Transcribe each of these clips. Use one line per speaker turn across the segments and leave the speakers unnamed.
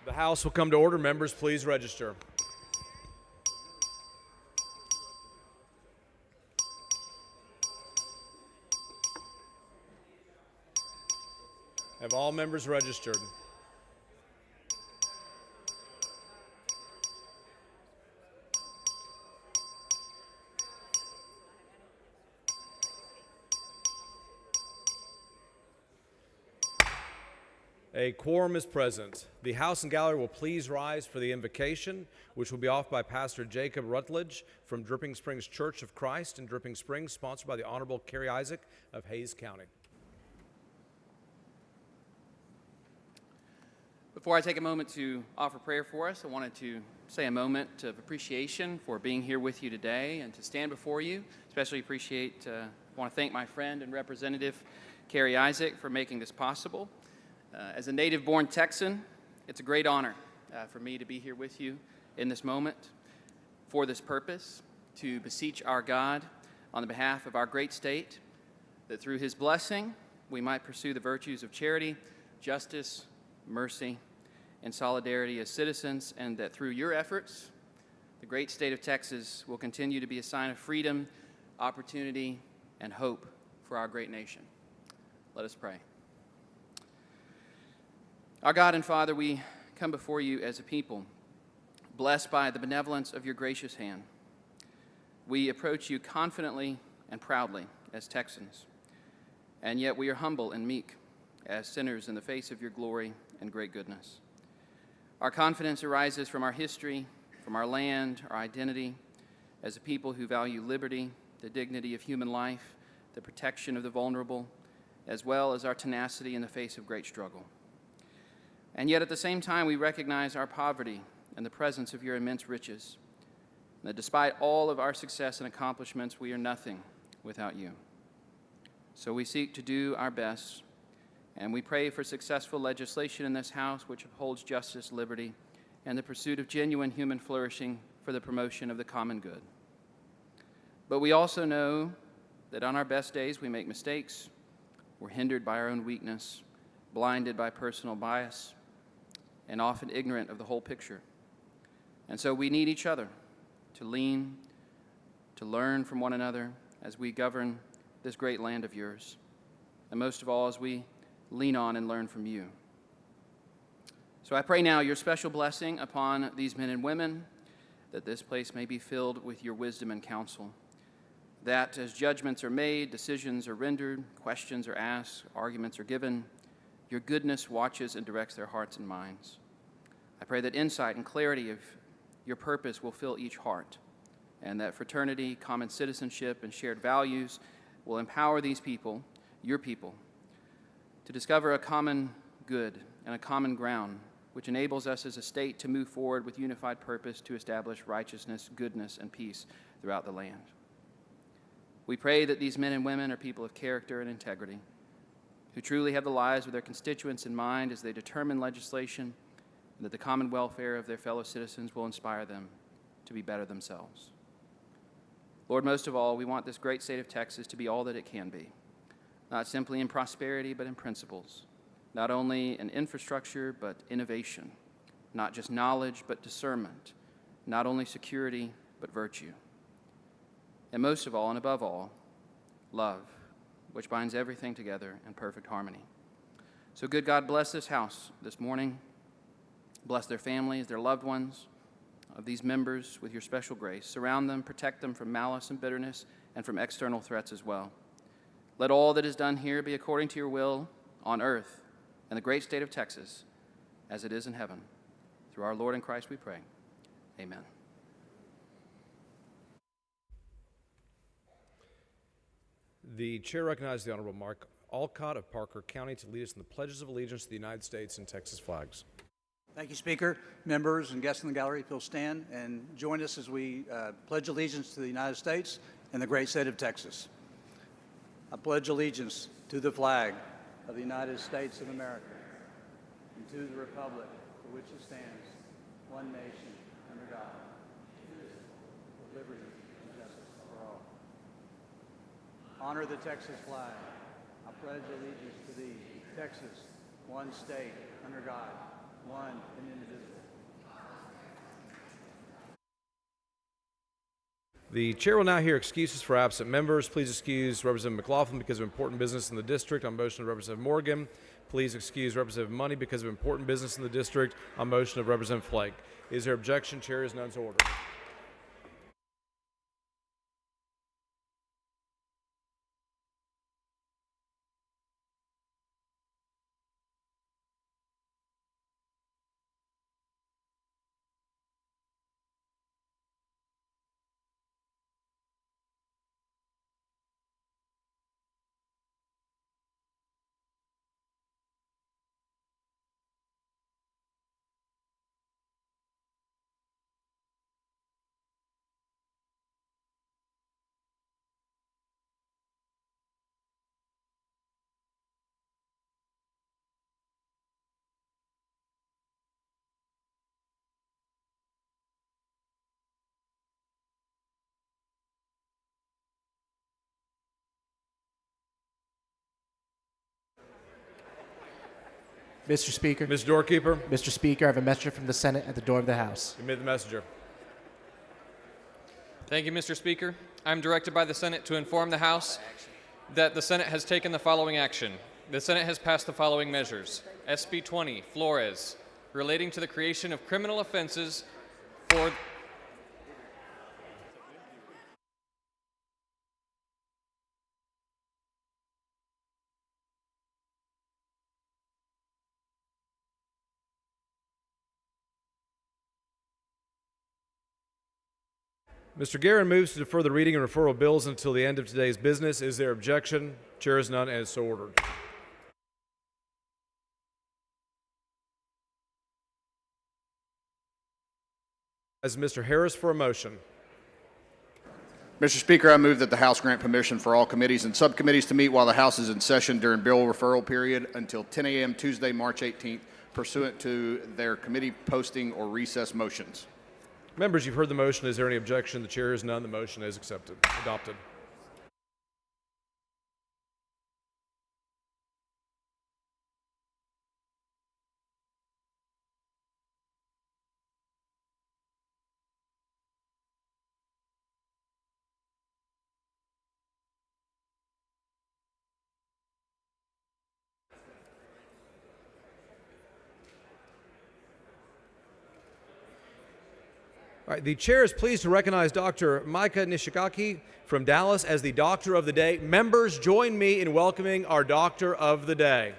The House will come to order. Members, please register. Have all members registered? A quorum is present. The House and Gallery will please rise for the invocation, which will be offered by Pastor Jacob Rutledge from Dripping Springs Church of Christ in Dripping Springs, sponsored by the Honorable Carrie Isaac of Hays County.
Before I take a moment to offer prayer for us, I wanted to say a moment of appreciation for being here with you today and to stand before you. Especially want to thank my friend and representative, Carrie Isaac, for making this possible. As a native-born Texan, it's a great honor for me to be here with you in this moment for this purpose, to beseech our God on the behalf of our great state, that through his blessing we might pursue the virtues of charity, justice, mercy, and solidarity as citizens, and that through your efforts, the great state of Texas will continue to be a sign of freedom, opportunity, and hope for our great nation. Let us pray. Our God and Father, we come before you as a people, blessed by the benevolence of your gracious hand. We approach you confidently and proudly as Texans, and yet we are humble and meek as sinners in the face of your glory and great goodness. Our confidence arises from our history, from our land, our identity, as a people who value liberty, the dignity of human life, the protection of the vulnerable, as well as our tenacity in the face of great struggle. And yet at the same time, we recognize our poverty and the presence of your immense riches, and that despite all of our success and accomplishments, we are nothing without you. So we seek to do our best, and we pray for successful legislation in this House which upholds justice, liberty, and the pursuit of genuine human flourishing for the promotion of the common good. But we also know that on our best days we make mistakes, we're hindered by our own weakness, blinded by personal bias, and often ignorant of the whole picture. And so we need each other to lean, to learn from one another as we govern this great land of yours, and most of all as we lean on and learn from you. So I pray now your special blessing upon these men and women, that this place may be filled with your wisdom and counsel, that as judgments are made, decisions are rendered, questions are asked, arguments are given, your goodness watches and directs their hearts and minds. I pray that insight and clarity of your purpose will fill each heart, and that fraternity, common citizenship, and shared values will empower these people, your people, to discover a common good and a common ground, which enables us as a state to move forward with unified purpose to establish righteousness, goodness, and peace throughout the land. We pray that these men and women are people of character and integrity, who truly have the lives of their constituents in mind as they determine legislation, and that the common welfare of their fellow citizens will inspire them to be better themselves. Lord, most of all, we want this great state of Texas to be all that it can be, not simply in prosperity, but in principles, not only in infrastructure, but innovation, not just knowledge, but discernment, not only security, but virtue. And most of all, and above all, love, which binds everything together in perfect harmony. So good God, bless this house this morning. Bless their families, their loved ones, of these members with your special grace. Surround them, protect them from malice and bitterness, and from external threats as well. Let all that is done here be according to your will on earth and the great state of Texas, as it is in heaven. Through our Lord and Christ we pray. Amen.
The chair recognizes the Honorable Mark Alcott of Parker County to lead us in the pledges of allegiance to the United States and Texas flags.
Thank you, Speaker. Members and guests in the gallery, if you'll stand and join us as we pledge allegiance to the United States and the great state of Texas. I pledge allegiance to the flag of the United States of America and to the republic for which it stands, one nation, under God, with liberty and justice for all. Honor the Texas flag. I pledge allegiance to thee, Texas, one state, under God, one and indivisible.
The chair will now hear excuses for absent members. Please excuse Representative McLaughlin because of important business in the district on motion of Representative Morgan. Please excuse Representative Money because of important business in the district on motion of Representative Flake. Is there objection? Chair is none to order.
Mr. Speaker.
Ms. Doorkeeper,
Mr. Speaker, I have a messenger from the Senate at the door of the House.
admit the messenger.
Thank you, Mr. Speaker. I'm directed by the Senate to inform the House that the Senate has taken the following action. The Senate has passed the following measures. SB 20, Flores, relating to the creation of criminal offenses for
Mr. Guerin moves to defer the reading and referral of bills until the end of today's business. Is there objection? Chair is none and is so ordered. As Mr. Harris for a motion.
Mr. Speaker, I move that the House grant permission for all committees and subcommittees to meet while the House is in session during bill referral period until 10 a.m. Tuesday, March 18th, pursuant to their committee posting or recess motions.
Members, you've heard the motion. Is there any objection? The chair is none. The motion is adopted. All right, the chair is pleased to recognize Dr. Micah Nishigaki from Dallas as the Doctor of the Day. Members, join me in welcoming our Doctor of the Day.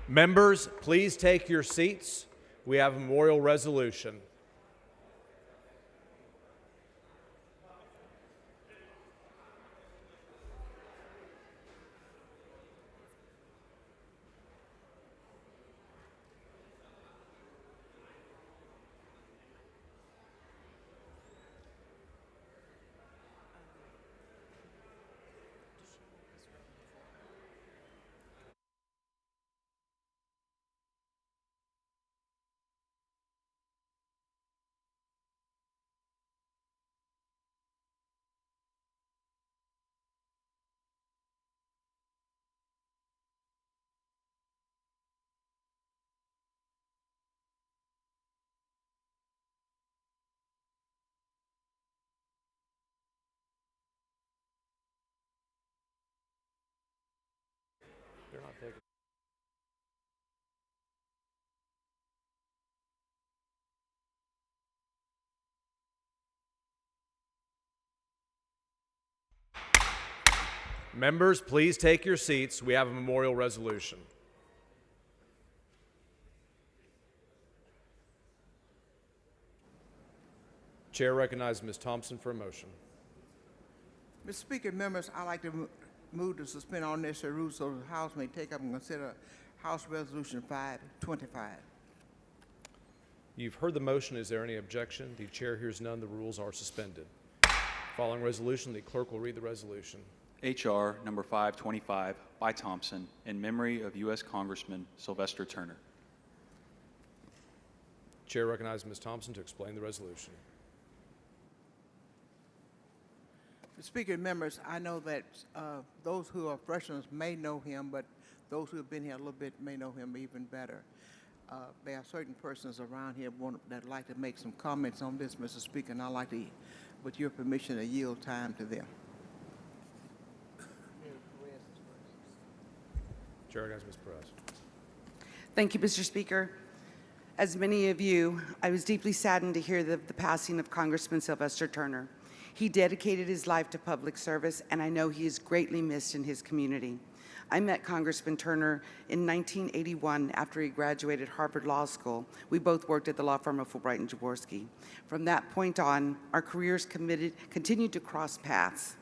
Members, please take your seats. We have a memorial resolution. Members, please take your seats. We have a memorial resolution. Chair recognizes Ms. Thompson for a motion.
Mr. Speaker, members, I'd like to move to suspend all necessary rules so the House may take up and consider House Resolution 525.
You've heard the motion. Is there any objection? The chair hears none. The rules are suspended. Following resolution, the clerk will read the resolution.
H.R. number 525 by Thompson in memory of U.S. Congressman Sylvester Turner.
Chair recognizes Ms. Thompson to explain the resolution.
Mr. Speaker, members, I know that those who are freshmen may know him, but those who have been here a little bit may know him even better. There are certain persons around here that would like to make some comments on this, Mr. Speaker, and I'd like to, with your permission, to yield time to them.
Chair recognizes Ms. Perez.
Thank you, Mr. Speaker. As many of you, I was deeply saddened to hear the passing of Congressman Sylvester Turner. He dedicated his life to public service, and I know he is greatly missed in his community. I met Congressman Turner in 1981 after he graduated Harvard Law School. We both worked at the law firm of Fulbright and Jaworski. From that point on, our careers continued to cross paths.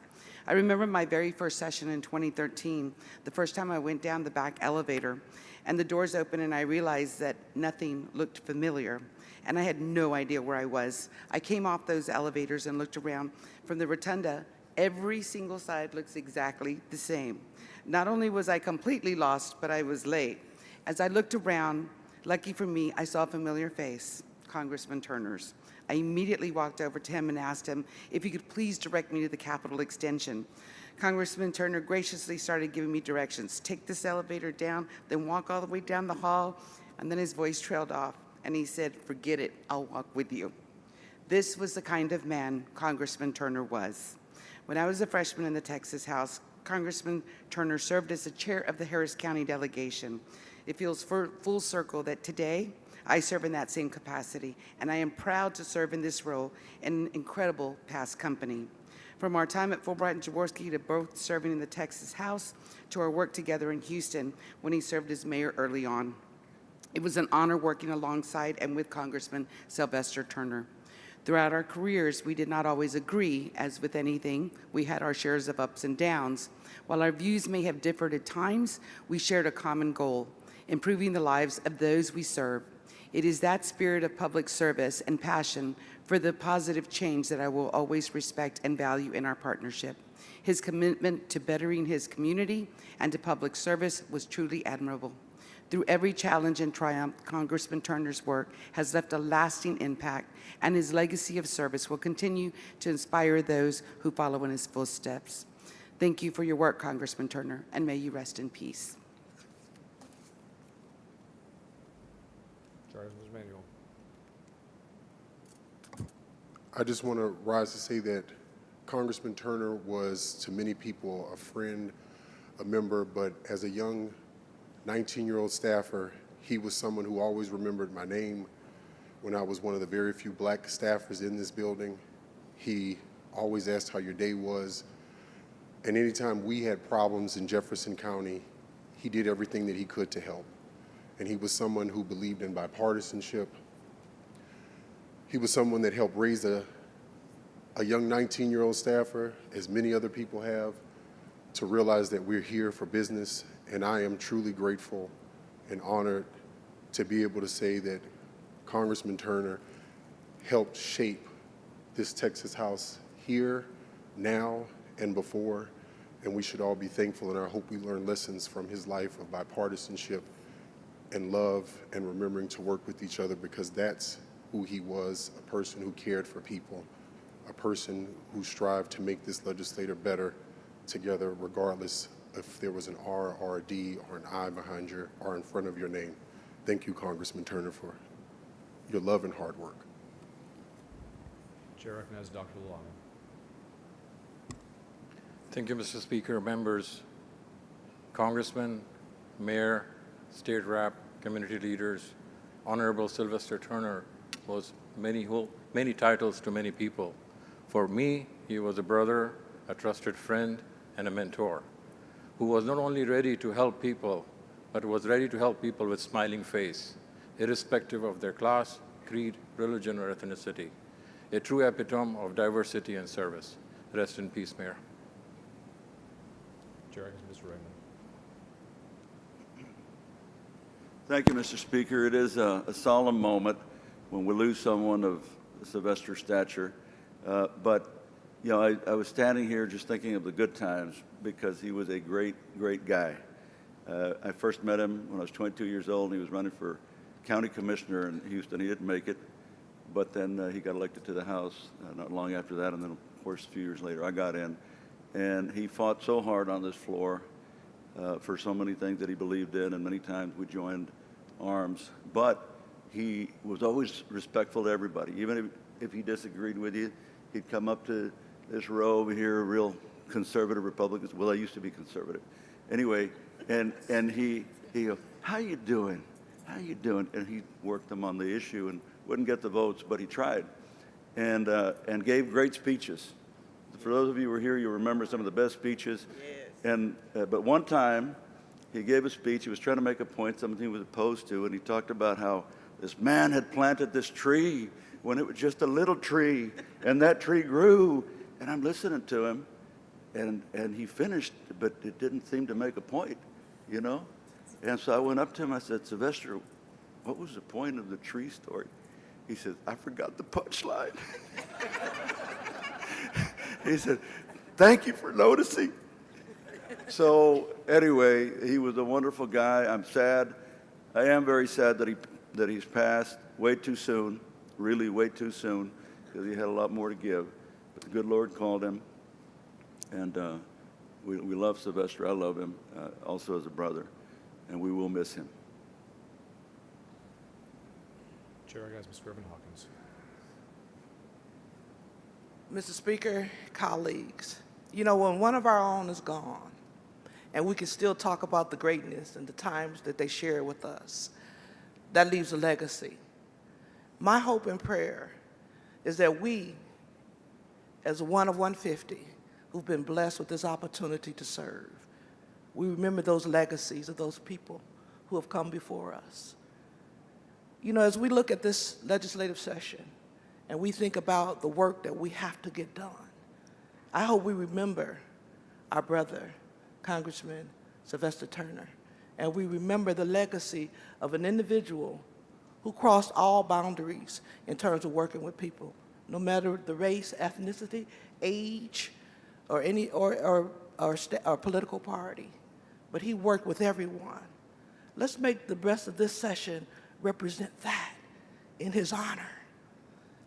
I remember my very first session in 2013, the first time I went down the back elevator, and the doors opened and I realized that nothing looked familiar, and I had no idea where I was. I came off those elevators and looked around. From the rotunda, every single side looks exactly the same. Not only was I completely lost, but I was late. As I looked around, lucky for me, I saw a familiar face, Congressman Turner's. I immediately walked over to him and asked him if he could please direct me to the Capitol Extension. Congressman Turner graciously started giving me directions. Take this elevator down, then walk all the way down the hall, and then his voice trailed off, and he said, "Forget it, I'll walk with you." This was the kind of man Congressman Turner was. When I was a freshman in the Texas House, Congressman Turner served as the chair of the Harris County delegation. It feels full circle that today I serve in that same capacity, and I am proud to serve in this role in an incredible past company. From our time at Fulbright and Jaworski to both serving in the Texas House to our work together in Houston when he served as mayor early on. It was an honor working alongside and with Congressman Sylvester Turner. Throughout our careers, we did not always agree. As with anything, we had our shares of ups and downs. While our views may have differed at times, we shared a common goal, improving the lives of those we serve. It is that spirit of public service and passion for the positive change that I will always respect and value in our partnership. His commitment to bettering his community and to public service was truly admirable. Through every challenge and triumph, Congressman Turner's work has left a lasting impact, and his legacy of service will continue to inspire those who follow in his footsteps. Thank you for your work, Congressman Turner, and may you rest in peace.
Charles Manuel.
I just want to rise to say that Congressman Turner was to many people a friend, a member, but as a young 19-year-old staffer, he was someone who always remembered my name. When I was one of the very few black staffers in this building, he always asked how your day was. And anytime we had problems in Jefferson County, he did everything that he could to help. and he was someone who believed in bipartisanship. He was someone that helped raise a young 19-year-old staffer, as many other people have, to realize that we're here for business. And I am truly grateful and honored to be able to say that Congressman Turner helped shape this Texas House here, now, and before. And we should all be thankful, and I hope we learn lessons from his life of bipartisanship and love and remembering to work with each other, because that's who he was, a person who cared for people, a person who strived to make this legislature better together, regardless if there was an R or a D or an I behind your or in front of your name. Thank you, Congressman Turner, for your love and hard work.
Chair recognizes Dr. Long.
Thank you, Mr. Speaker, members, Congressman, Mayor, State Rep, community leaders. Honorable Sylvester Turner was many titles to many people. For me, he was a brother, a trusted friend, and a mentor who was not only ready to help people, but was ready to help people with smiling face, irrespective of their class, creed, religion, or ethnicity. A true epitome of diversity and service. Rest in peace, Mayor.
Chair recognizes Mr. Raymond.
Thank you, Mr. Speaker. It is a solemn moment when we lose someone of Sylvester's stature. But, you know, I was standing here just thinking of the good times because he was a great, great guy. I first met him when I was 22 years old, and he was running for county commissioner in Houston. He didn't make it, but then he got elected to the House not long after that, and then, of course, a few years later, I got in. And he fought so hard on this floor for so many things that he believed in, and many times we joined arms. But he was always respectful to everybody. Even if he disagreed with you, he'd come up to this row over here, real conservative Republicans. Well, I used to be conservative. Anyway, and he go, how you doing? How you doing? And he worked them on the issue and wouldn't get the votes, but he tried and gave great speeches. For those of you who were here, you remember some of the best speeches. Yes. But one time, he gave a speech. He was trying to make a point, something he was opposed to, and he talked about how this man had planted this tree when it was just a little tree, and that tree grew. And I'm listening to him, and he finished, but it didn't seem to make a point, you know? And so I went up to him, I said, Sylvester, what was the point of the tree story? He said, I forgot the punchline. He said, thank you for noticing. So anyway, he was a wonderful guy. I'm sad. I am very sad that he's passed way too soon, really way too soon, because he had a lot more to give. But the good Lord called him, and we love Sylvester. I love him, also as a brother, and we will miss him.
Chair recognizes Mr. Irvin Hawkins.
Mr. Speaker, colleagues, you know, when one of our own is gone, and we can still talk about the greatness and the times that they shared with us, that leaves a legacy. My hope and prayer is that we, as one of 150 who've been blessed with this opportunity to serve, we remember those legacies of those people who have come before us. You know, as we look at this legislative session, and we think about the work that we have to get done, I hope we remember our brother, Congressman Sylvester Turner, and we remember the legacy of an individual who crossed all boundaries in terms of working with people, no matter the race, ethnicity, age, or any or political party. But he worked with everyone. Let's make the rest of this session represent that in his honor.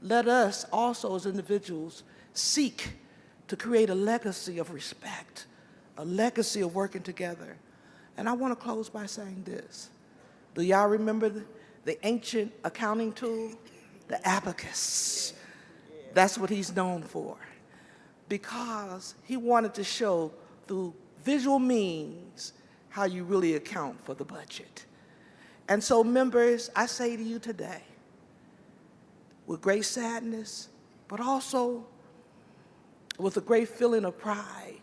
Let us also, as individuals, seek to create a legacy of respect, a legacy of working together. And I want to close by saying this. Do y'all remember the ancient accounting tool? The abacus. That's what he's known for, because he wanted to show through visual means how you really account for the budget. And so, members, I say to you today, with great sadness, but also with a great feeling of pride,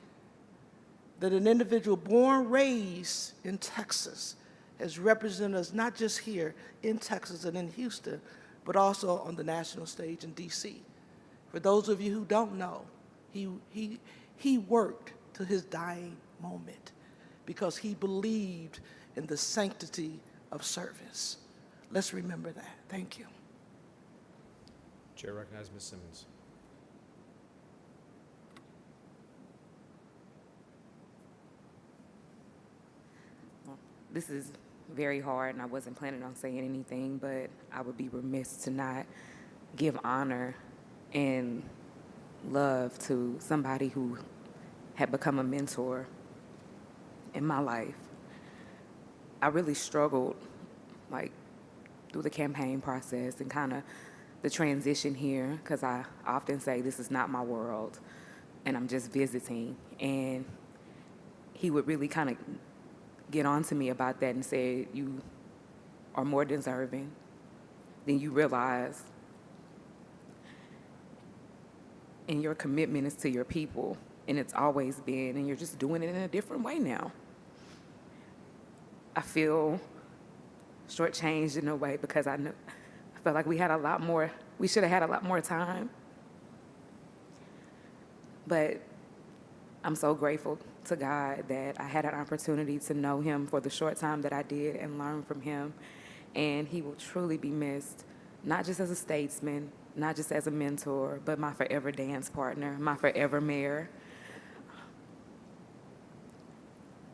that an individual born, raised in Texas
has represented us not just here in Texas and in Houston, but also on the national stage in D.C. For those of you who don't know, he worked to his dying moment because he believed in the sanctity of service. Let's remember that. Thank you.
Chair recognizes Ms. Simmons.
This is very hard, and I wasn't planning on saying anything, but I would be remiss to not give honor and love to somebody who had become a mentor in my life. I really struggled, like, through the campaign process and kind of the transition here, because I often say this is not my world, and I'm just visiting. And he would really kind of get on to me about that and say, you are more deserving than you realize. And your commitment is to your people, and it's always been, and you're just doing it in a different way now. I feel shortchanged in a way because I felt like we should have had a lot more time. But I'm so grateful to God that I had an opportunity to know him for the short time that I did and learn from him. And he will truly be missed, not just as a statesman, not just as a mentor, but my forever dance partner, my forever mayor.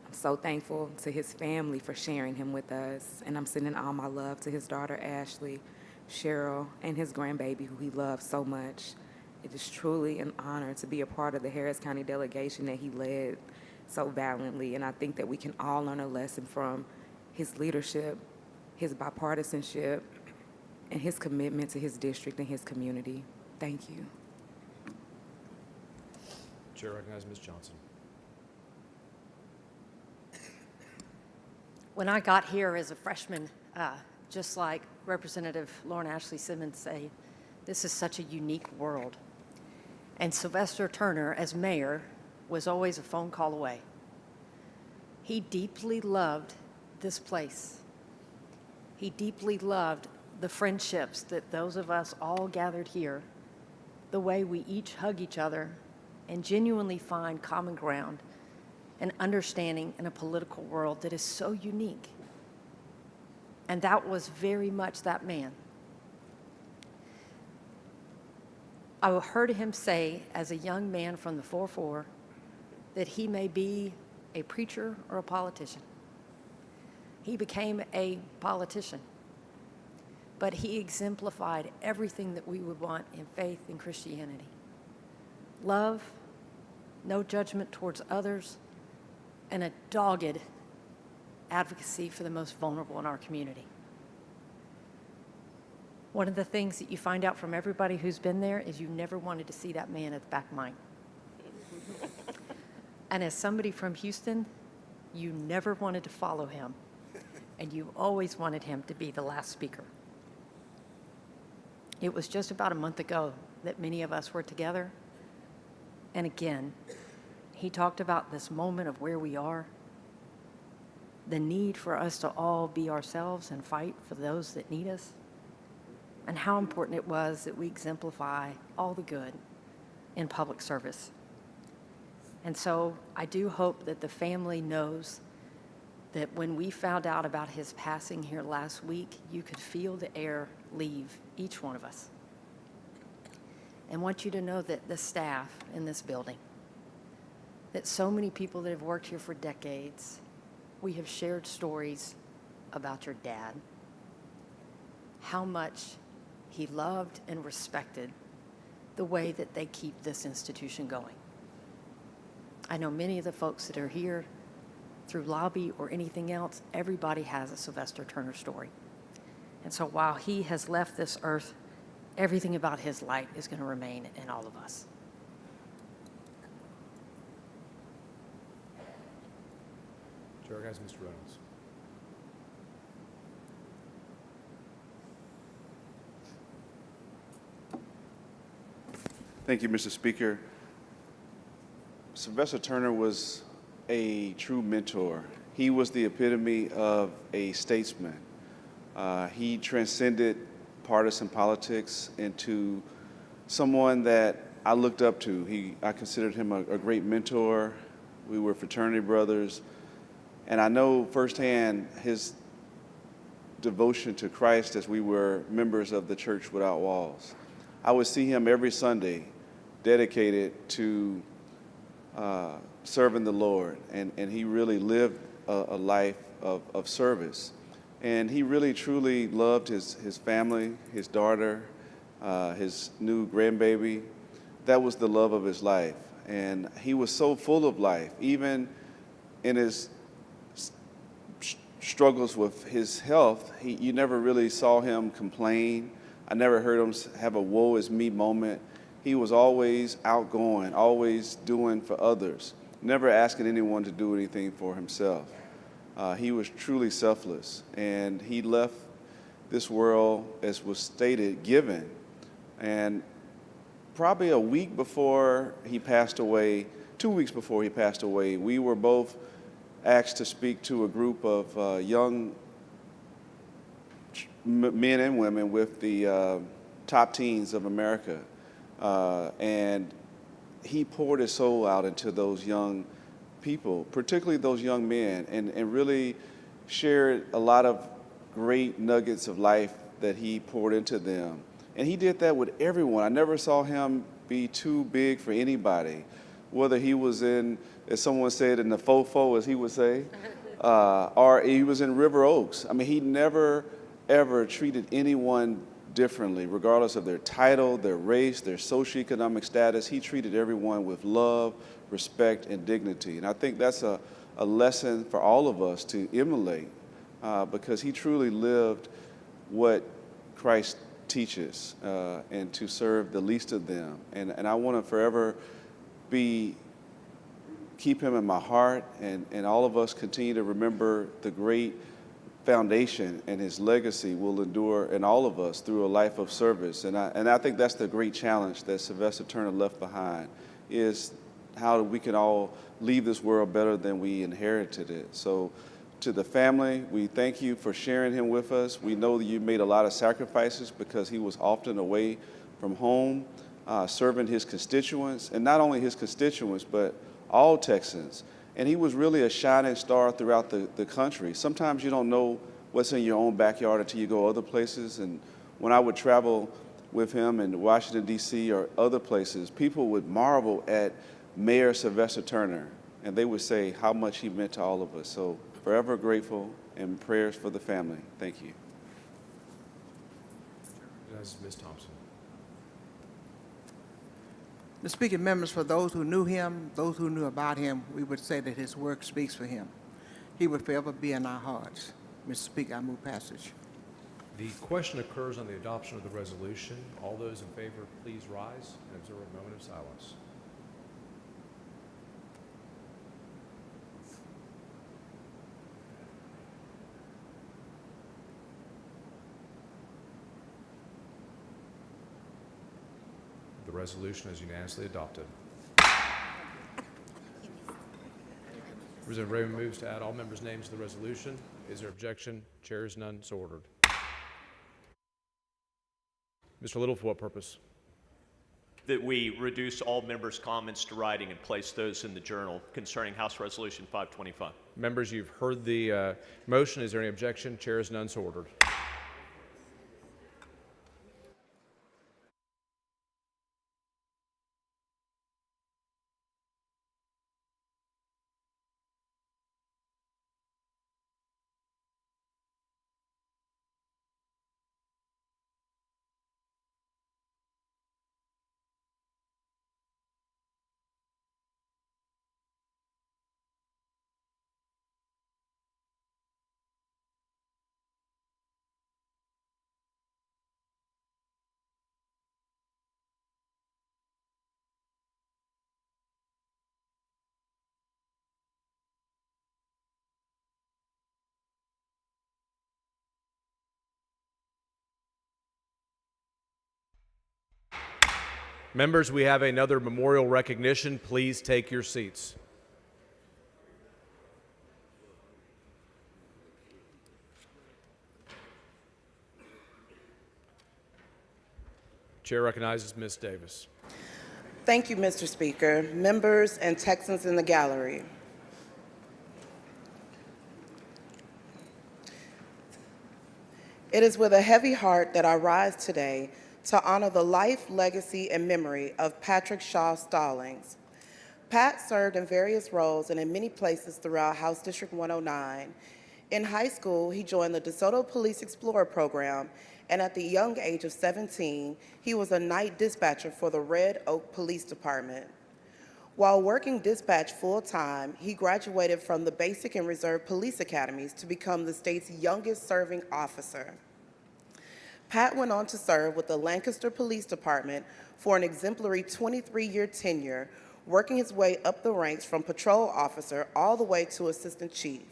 I'm so thankful to his family for sharing him with us. And I'm sending all my love to his daughter, Ashley, Cheryl, and his grandbaby, who he loves so much. It is truly an honor to be a part of the Harris County delegation that he led so valiantly, and I think that we can all learn a lesson from his leadership, his bipartisanship, and his commitment to his district and his community. Thank you.
Chair recognizes Ms. Johnson.
When I got here as a freshman, just like Representative Lauren Ashley Simmons said, this is such a unique world. And Sylvester Turner, as mayor, was always a phone call away. He deeply loved this place. He deeply loved the friendships that those of us all gathered here, the way we each hug each other and genuinely find common ground and understanding in a political world that is so unique. And that was very much that man. I heard him say, as a young man from the 4-4, that he may be a preacher or a politician. He became a politician, but he exemplified everything that we would want in faith and Christianity. Love, no judgment towards others, and a dogged advocacy for the most vulnerable in our community. One of the things that you find out from everybody who's been there is you never wanted to see that man at the back of mine. And as somebody from Houston, you never wanted to follow him, and you always wanted him to be the last speaker. It was just about a month ago that many of us were together, and again, he talked about this moment of where we are, the need for us to all be ourselves and fight for those that need us, and how important it was that we exemplify all the good in public service. And so I do hope that the family knows that when we found out about his passing here last week, you could feel the air leave each one of us. And want you to know that the staff in this building, that so many people that have worked here for decades, we have shared stories about your dad, how much he loved and respected the way that they keep this institution going. I know many of the folks that are here through lobby or anything else, everybody has a Sylvester Turner story. And so while he has left this earth, everything about his light is going to remain in all of us.
Chair recognizes Mr. Reynolds.
Thank you, Mr. Speaker. Sylvester Turner was a true mentor He was the epitome of a statesman. He transcended partisan politics into someone that I looked up to. I considered him a great mentor. We were fraternity brothers. And I know firsthand his devotion to Christ as we were members of the Church Without Walls. I would see him every Sunday dedicated to serving the Lord. And he really lived a life of service. And he really, truly loved his family, his daughter, his new grandbaby. That was the love of his life. And he was so full of life, even in his struggles with his health. You never really saw him complain. I never heard him have a woe is me moment. He was always outgoing, always doing for others, never asking anyone to do anything for himself. He was truly selfless, and he left this world, as was stated, given. And probably a week before he passed away, 2 weeks before he passed away, we were both asked to speak to a group of young men and women with the top teens of America. And he poured his soul out into those young people, particularly those young men, and really shared a lot of great nuggets of life that he poured into them. And he did that with everyone. I never saw him be too big for anybody, whether he was in, as someone said, in the fofo, as he would say, or he was in River Oaks. I mean, he never, ever treated anyone differently, regardless of their title, their race, their socioeconomic status. He treated everyone with love, respect, and dignity. And I think that's a lesson for all of us to emulate, because he truly lived what Christ teaches, and to serve the least of them. And I want to forever keep him in my heart, and all of us continue to remember the great foundation and his legacy will endure in all of us through a life of service. And I think that's the great challenge that Sylvester Turner left behind, is how we can all leave this world better than we inherited it. So to the family, we thank you for sharing him with us. We know that you made a lot of sacrifices because he was often away from home, serving his constituents, and not only his constituents, but all Texans. And he was really a shining star throughout the country. Sometimes you don't know what's in your own backyard until you go other places. And when I would travel with him in Washington, D.C. or other places, people would marvel at Mayor Sylvester Turner, and they would say how much he meant to all of us. So forever grateful, and prayers for the family. Thank you.
Ms. Thompson.
Mr. Speaker, members, for those who knew him, those who knew about him, we would say that his work speaks for him. He would forever be in our hearts. Mr. Speaker, I move passage.
The question occurs on the adoption of the resolution. All those in favor, please rise and observe a moment of silence. The resolution is unanimously adopted. Representative Raymond moves to add all members' names to the resolution. Is there objection? Chair is none, so ordered. Mr. Little, for what purpose?
That we reduce all members' comments to writing and place those in the journal concerning House Resolution 525.
Members, you've heard the motion. Is there any objection? Chair is none, so ordered. Members, we have another memorial recognition. Please take your seats. Chair recognizes Ms. Davis.
Thank you, Mr. Speaker, members, and Texans in the gallery. It is with a heavy heart that I rise today to honor the life, legacy, and memory of Patrick Shaw Stallings. Pat served in various roles and in many places throughout House District 109. In high school, he joined the DeSoto Police Explorer program, and at the young age of 17, he was a night dispatcher for the Red Oak Police Department. While working dispatch full-time, he graduated from the Basic and Reserve Police Academies to become the state's youngest serving officer. Pat went on to serve with the Lancaster Police Department for an exemplary 23-year tenure, working his way up the ranks from patrol officer all the way to assistant chief.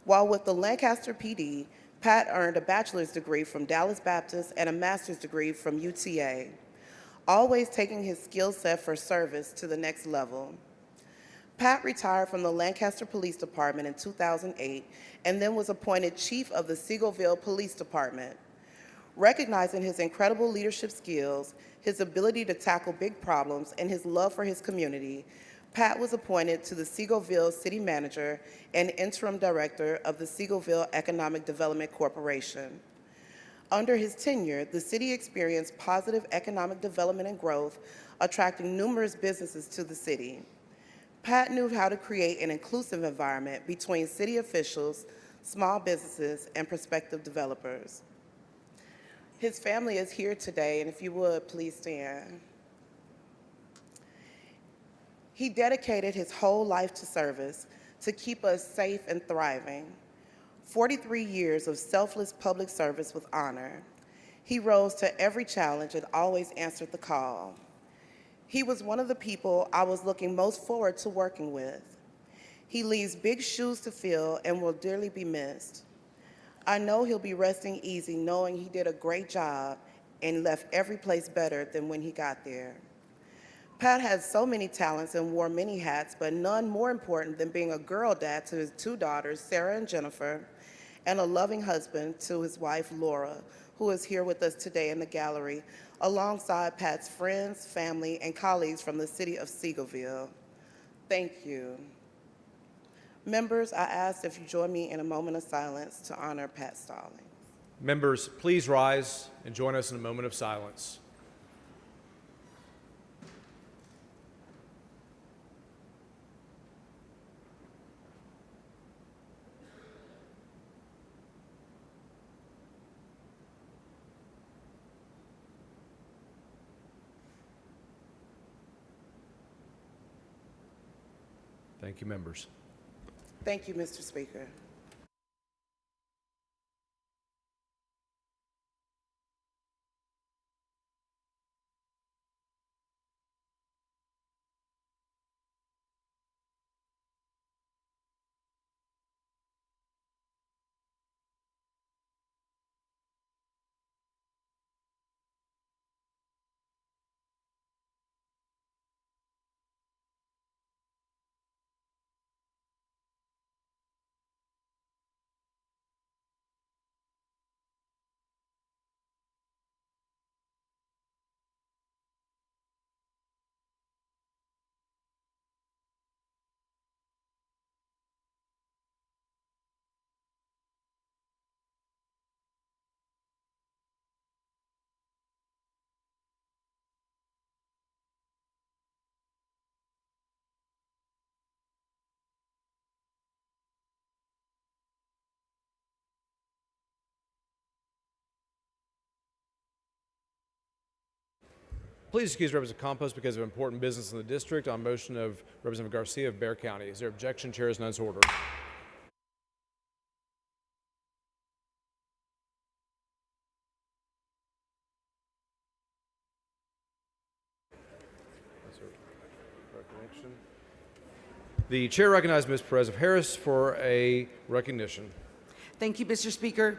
While with the Lancaster PD, Pat earned a bachelor's degree from Dallas Baptist and a master's degree from UTA, always taking his skill set for service to the next level. Pat retired from the Lancaster Police Department in 2008 and then was appointed chief of the Seagoville Police Department. Recognizing his incredible leadership skills, his ability to tackle big problems, and his love for his community, Pat was appointed to the Seagoville City Manager and Interim Director of the Seagoville Economic Development Corporation. Under his tenure, the city experienced positive economic development and growth, attracting numerous businesses to the city. Pat knew how to create an inclusive environment between city officials, small businesses, and prospective developers. His family is here today, and if you would, please stand. He dedicated his whole life to service to keep us safe and thriving. 43 years of selfless public service with honor. He rose to every challenge and always answered the call. He was one of the people I was looking most forward to working with. He leaves big shoes to fill and will dearly be missed. I know he'll be resting easy knowing he did a great job and left every place better than when he got there. Pat had so many talents and wore many hats, but none more important than being a girl dad to his two daughters, Sarah and Jennifer, and a loving husband to his wife, Laura, who is here with us today in the gallery, alongside Pat's friends, family, and colleagues from the city of Seagoville. Thank you. Members, I ask if you join me in a moment of silence to honor Pat Stallings.
Members, please rise and join us in a moment of silence. Thank you, members.
Thank you, Mr. Speaker.
Please excuse Representative Campos because of important business in the district on motion of Representative Garcia of Bexar County. Is there objection? Chair is none so ordered. The chair recognizes Ms. Perez of Harris for a recognition.
Thank you, Mr. Speaker.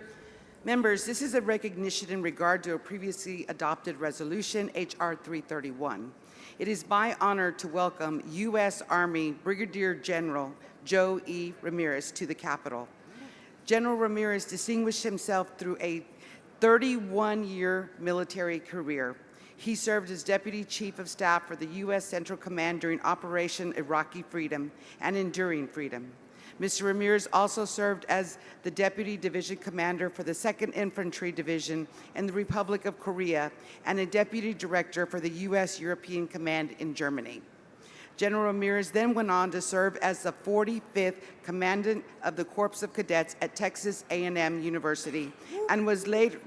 Members, this is a recognition in regard to a previously adopted resolution, H.R. 331. It is my honor to welcome U.S. Army Brigadier General Joe E. Ramirez to the Capitol. General Ramirez distinguished himself through a 31-year military career. He served as Deputy Chief of Staff for the U.S. Central Command during Operation Iraqi Freedom and Enduring Freedom. Mr. Ramirez also served as the Deputy Division Commander for the 2nd Infantry Division in the Republic of Korea and a Deputy Director for the U.S. European Command in Germany. General Ramirez then went on to serve as the 45th Commandant of the Corps of Cadets at Texas A&M University and was later,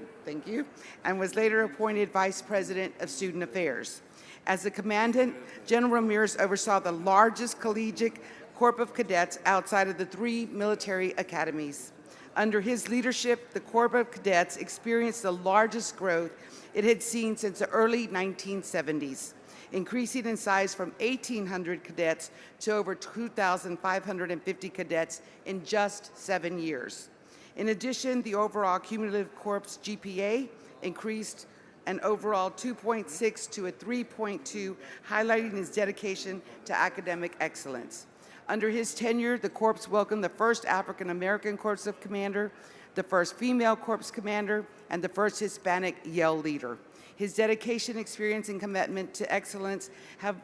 appointed Vice President of Student Affairs. As the Commandant, General Ramirez oversaw the largest collegiate Corps of Cadets outside of the 3 military academies. Under his leadership, the Corps of Cadets experienced the largest growth it had seen since the early 1970s, increasing in size from 1,800 cadets to over 2,550 cadets in just 7 years. In addition, the overall cumulative Corps GPA increased an overall 2.6 to a 3.2, highlighting his dedication to academic excellence. Under his tenure, the Corps welcomed the first African-American Corps of Commander, the first female Corps Commander, and the first Hispanic Yell leader. His dedication, experience, and commitment to excellence have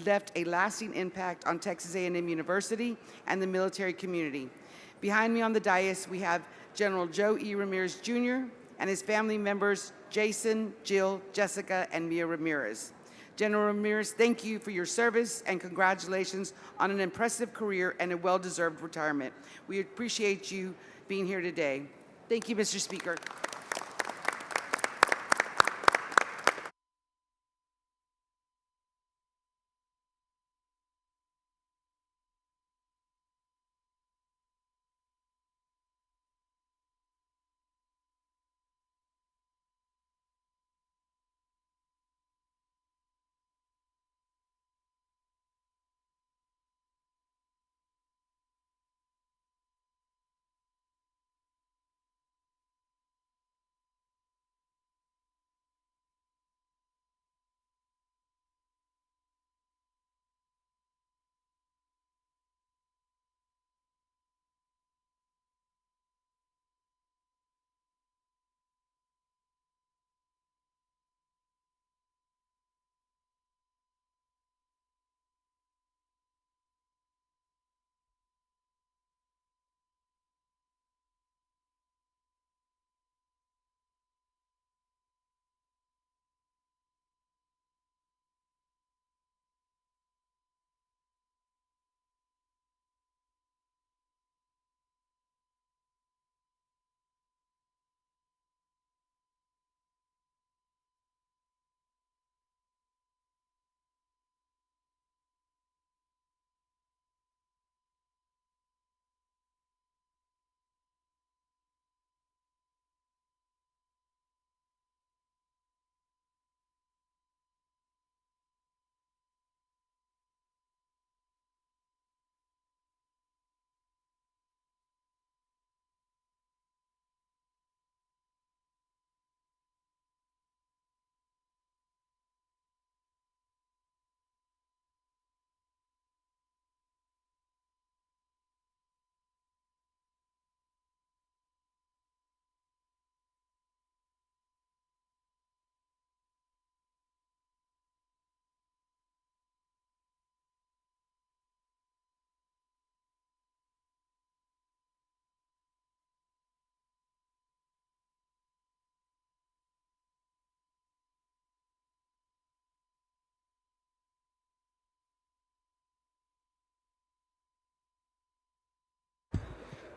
left a lasting impact on Texas A&M University and the military community. Behind me on the dais, we have General Joe E. Ramirez, Jr., and his family members, Jason, Jill, Jessica, and Mia Ramirez. General Ramirez, thank you for your service and congratulations on an impressive career and a well-deserved retirement. We appreciate you being here today. Thank you, Mr. Speaker.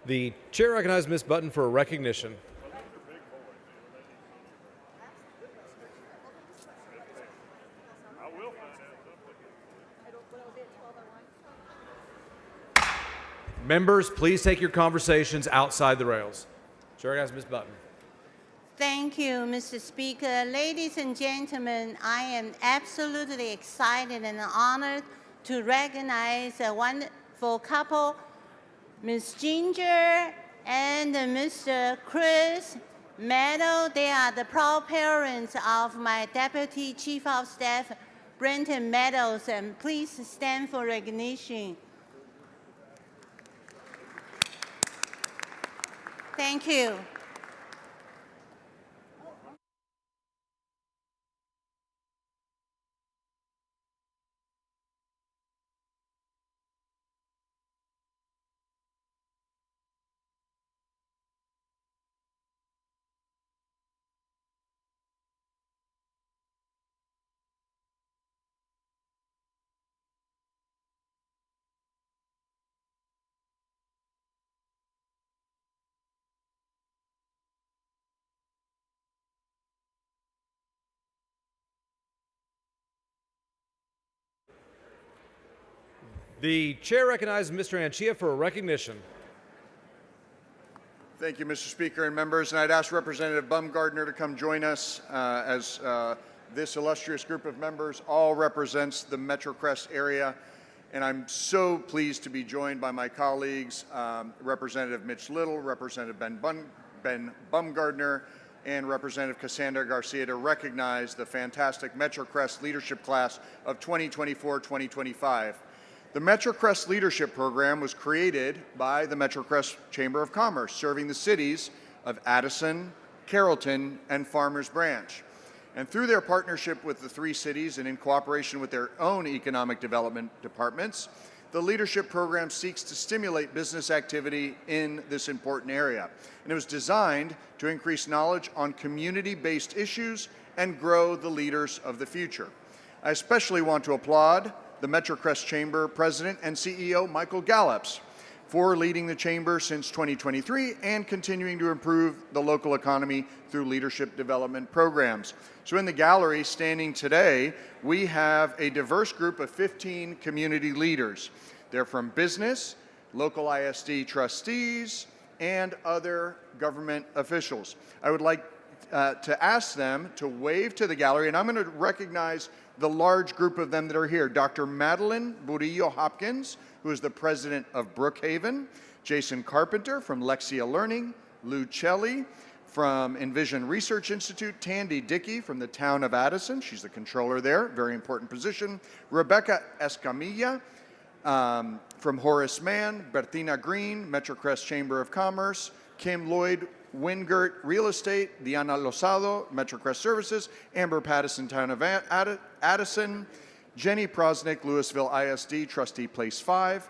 The chair recognizes Ms. Button for a recognition. Members, please take your conversations outside the rails. Chair recognizes Ms. Button.
Thank you, Mr. Speaker. Ladies and gentlemen, I am absolutely excited and honored to recognize a wonderful couple, Ms. Ginger and Mr. Chris Meadow. They are the proud parents of my Deputy Chief of Staff, Brenton Meadows, and please stand for recognition. Thank you.
The chair recognizes Mr. Anchia for a recognition.
Thank you, Mr. Speaker and members. And I'd ask Representative Baumgardner to come join us as this illustrious group of members all represents the Metro Crest area. And I'm so pleased to be joined by my colleagues, Representative Mitch Little, Representative Ben Baumgardner, and Representative Cassandra Garcia to recognize the fantastic Metro Crest Leadership Class of 2024-2025. The Metro Crest Leadership Program was created by the Metro Crest Chamber of Commerce, serving the cities of Addison, Carrollton, and Farmers Branch. And through their partnership with the three cities and in cooperation with their own economic development departments, the leadership program seeks to stimulate business activity in this important area. And it was designed to increase knowledge on community-based issues and grow the leaders of the future. I especially want to applaud the Metro Crest Chamber President and CEO Michael Gallups for leading the Chamber since 2023 and continuing to improve the local economy through leadership development programs. So in the gallery standing today, we have a diverse group of 15 community leaders. They're from business, local ISD trustees, and other government officials. I would like to ask them to wave to the gallery, and I'm going to recognize the large group of them that are here. Dr. Madeline Burillo Hopkins, who is the president of Brookhaven, Jason Carpenter from Lexia Learning, Lou Celli from Envision Research Institute, Tandy Dickey from the town of Addison, she's the controller there, very important position, Rebecca Escamilla from Horace Mann, Bertina Green, Metro Crest Chamber of Commerce, Kim Lloyd Wingert Real Estate, Diana Losado, Metro Crest Services, Amber Pattison, Town of Addison, Jenny Prosnick, Louisville ISD, Trustee Place 5,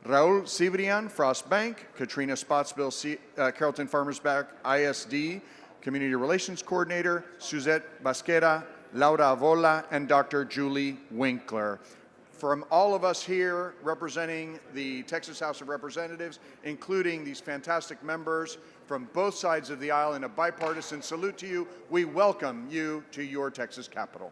Raul Cibrian, Frost Bank, Katrina Spotsville, Carrollton Farmers Bank ISD, Community Relations Coordinator, Suzette Basquera, Laura Avola, and Dr. Julie Winkler. From all of us here representing the Texas House of Representatives, including these fantastic members from both sides of the aisle, in a bipartisan salute to you, we welcome you to your Texas Capitol.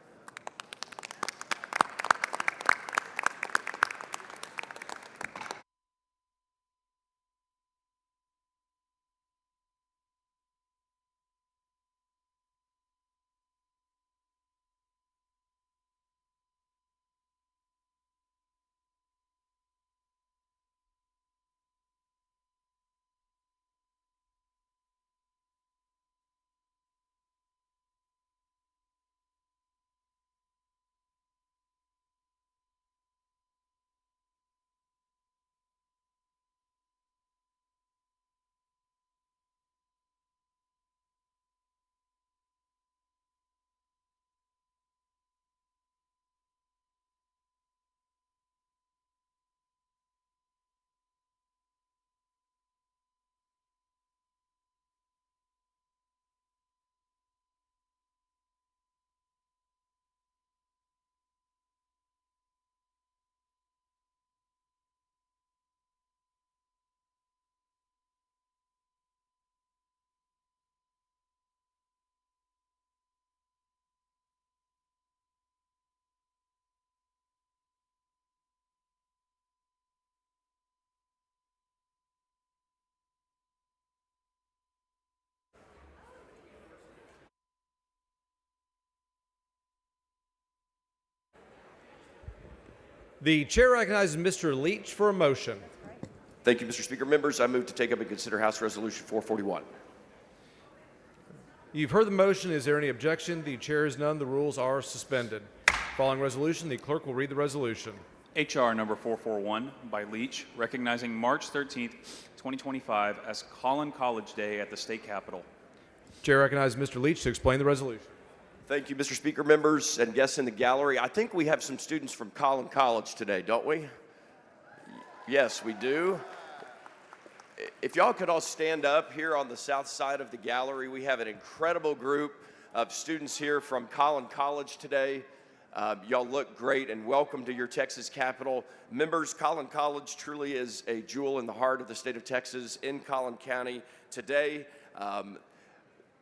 The chair recognizes Mr. Leach for a motion.
Thank you, Mr. Speaker. Members, I move to take up and consider House Resolution 441.
You've heard the motion. Is there any objection? The chair is none. The rules are suspended. Following resolution, the clerk will read the resolution.
H.R. number 441 by Leach, recognizing March 13th, 2025 as Collin College Day at the state capitol.
Chair recognizes Mr. Leach to explain the resolution.
Thank you, Mr. Speaker, members, and guests in the gallery. I think we have some students from Collin College today, don't we? Yes, we do. If y'all could all stand up here on the south side of the gallery, we have an incredible group of students here from Collin College today. Y'all look great, and welcome to your Texas Capitol. Members, Collin College truly is a jewel in the heart of the state of Texas in Collin County. Today,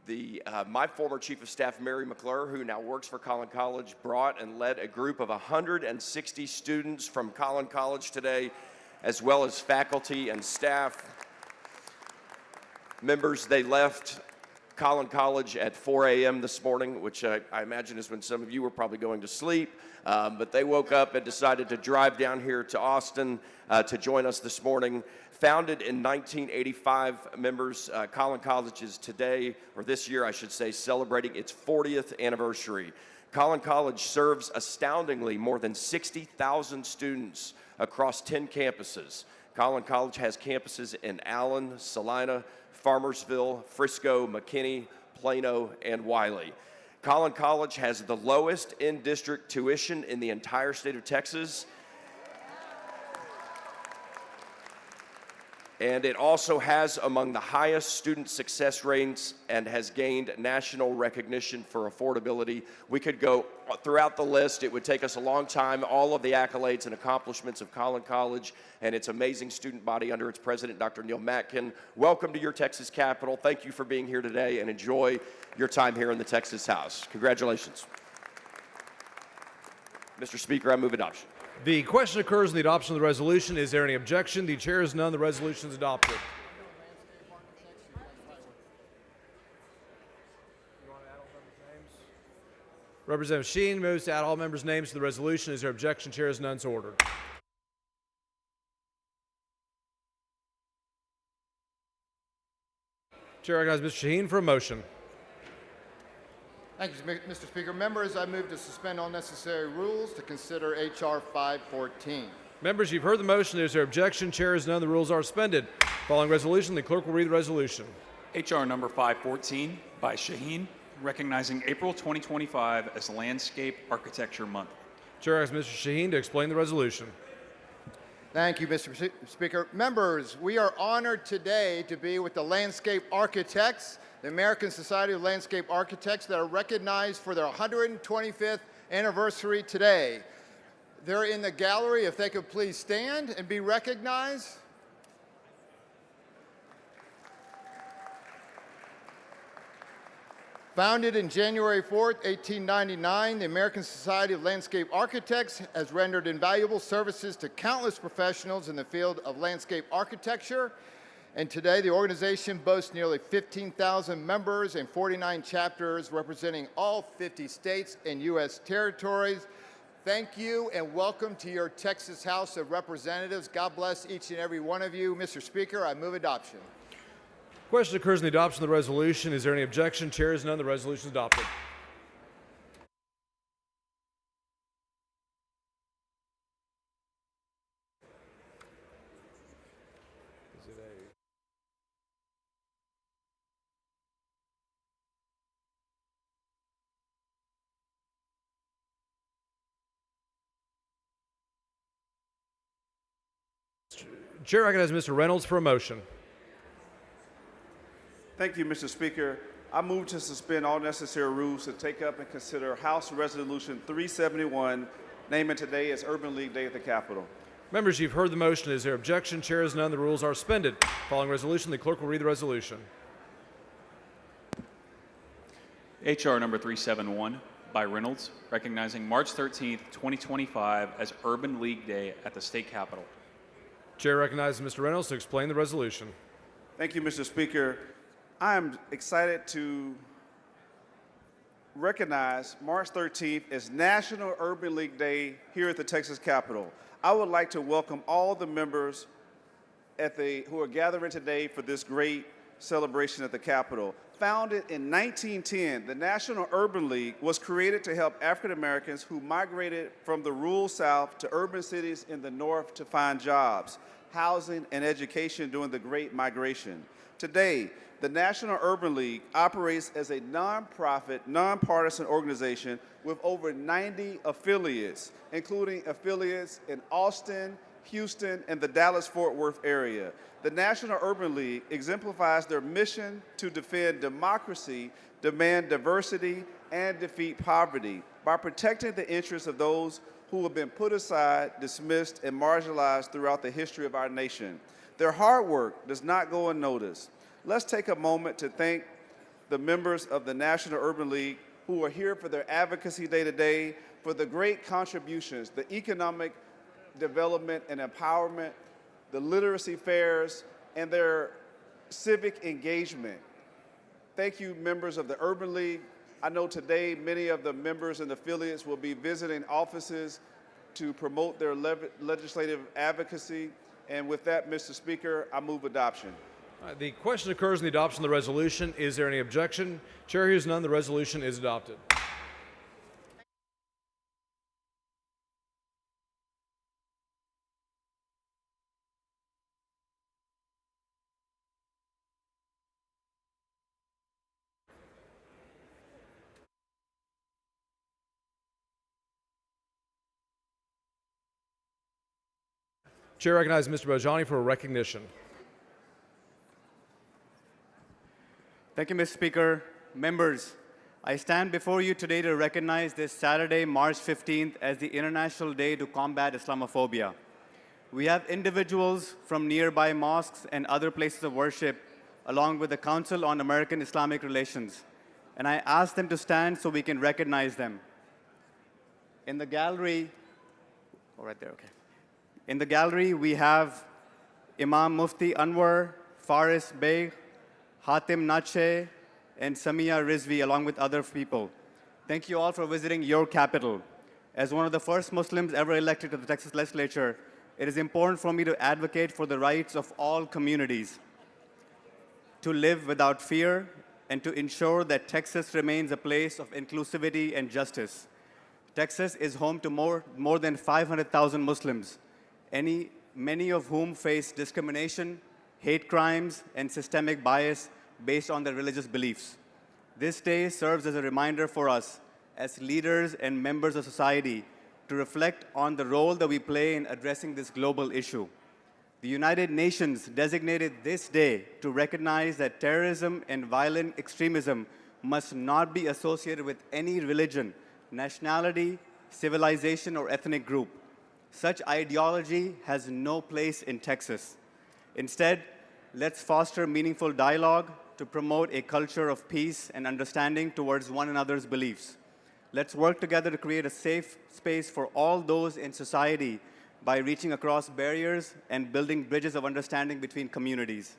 My former Chief of Staff, Mary McClure, who now works for Collin College, brought and led a group of 160 students from Collin College today, as well as faculty and staff. Members, they left Collin College at 4 a.m. this morning, which I imagine is when some of you were probably going to sleep. But they woke up and decided to drive down here to Austin to join us this morning. Founded in 1985, members, Collin College is today, or this year I should say, celebrating its 40th anniversary. Collin College serves astoundingly more than 60,000 students across 10 campuses. Collin College has campuses in Allen, Salina, Farmersville, Frisco, McKinney, Plano, and Wiley. Collin College has the lowest in-district tuition in the entire state of Texas. And it also has among the highest student success rates and has gained national recognition for affordability. We could go throughout the list. It would take us a long time. All of the accolades and accomplishments of Collin College and its amazing student body under its president, Dr. Neil Matkin. Welcome to your Texas Capitol. Thank you for being here today and enjoy your time here in the Texas House. Congratulations. Mr. Speaker, I move adoption.
The question occurs in the adoption of the resolution. Is there any objection? The chair is none. The resolution is adopted. Representative Sheen moves to add all members' names to the resolution. Is there objection? Chair is none. So ordered. Chair recognizes Mr. Shaheen for a motion.
Thank you, Mr. Speaker. Members, I move to suspend all necessary rules to consider H.R. 514.
Members, you've heard the motion. Is there objection? Chair is none. The rules are suspended. Following resolution, the clerk will read the resolution.
H.R. number 514 by Shaheen, recognizing April 2025 as Landscape Architecture Month.
Chair asks Mr. Shaheen to explain the resolution.
Thank you, Mr. Speaker. Members, we are honored today to be with the landscape architects, the American Society of Landscape Architects, that are recognized for their 125th anniversary today. They're in the gallery. If they could please stand and be recognized. Founded in January 4th, 1899, the American Society of Landscape Architects has rendered invaluable services to countless professionals in the field of landscape architecture. And today, the organization boasts nearly 15,000 members and 49 chapters representing all 50 states and U.S. territories. Thank you and welcome to your Texas House of Representatives. God bless each and every one of you. Mr. Speaker, I move adoption.
Question occurs in the adoption of the resolution. Is there any objection? Chair is none. The resolution is adopted. Chair recognizes Mr. Reynolds for a motion.
Thank you, Mr. Speaker. I move to suspend all necessary rules to take up and consider House Resolution 371, naming today as Urban League Day at the Capitol.
Members, you've heard the motion. Is there objection? Chair is none. The rules are suspended. Following resolution, the clerk will read the resolution.
H.R. number 371 by Reynolds, recognizing March 13th, 2025 as Urban League Day at the State Capitol.
Chair recognizes Mr. Reynolds to explain the resolution.
Thank you, Mr. Speaker. I am excited to recognize March 13th as National Urban League Day here at the Texas Capitol. I would like to welcome all the members who are gathering today for this great celebration at the Capitol. Founded in 1910, the National Urban League was created to help African Americans who migrated from the rural South to urban cities in the North to find jobs, housing, and education during the Great Migration. Today, the National Urban League operates as a nonprofit, nonpartisan organization with over 90 affiliates, including affiliates in Austin, Houston, and the Dallas-Fort Worth area. The National Urban League exemplifies their mission to defend democracy, demand diversity, and defeat poverty by protecting the interests of those who have been put aside, dismissed, and marginalized throughout the history of our nation. Their hard work does not go unnoticed. Let's take a moment to thank the members of the National Urban League who are here for their advocacy day to day, for the great contributions, the economic development and empowerment, the literacy fairs, and their civic engagement. Thank you, members of the Urban League. I know today many of the members and affiliates will be visiting offices to promote their legislative advocacy. And with that, Mr. Speaker, I move adoption.
The question occurs in the adoption of the resolution. Is there any objection? Chair hears none. The resolution is adopted. Chair recognizes Mr. Bojani for a recognition.
Thank you, Mr. Speaker. Members, I stand before you today to recognize this Saturday, March 15th, as the International Day to Combat Islamophobia. We have individuals from nearby mosques and other places of worship, along with the Council on American Islamic Relations, and I ask them to stand so we can recognize them. In the gallery, right there, okay. In the gallery, we have Imam Mufti Anwar, Faris Beg, Hatim Nache, and Samia Rizvi, along with other people. Thank you all for visiting your capital. As one of the first Muslims ever elected to the Texas legislature, it is important for me to advocate for the rights of all communities to live without fear and to ensure that Texas remains a place of inclusivity and justice. Texas is home to more than 500,000 Muslims, many of whom face discrimination, hate crimes, and systemic bias based on their religious beliefs. This day serves as a reminder for us as leaders and members of society to reflect on the role that we play in addressing this global issue. The United Nations designated this day to recognize that terrorism and violent extremism must not be associated with any religion, nationality, civilization, or ethnic group. Such ideology has no place in Texas. Instead, let's foster meaningful dialogue to promote a culture of peace and understanding towards one another's beliefs. Let's work together to create a safe space for all those in society by reaching across barriers and building bridges of understanding between communities.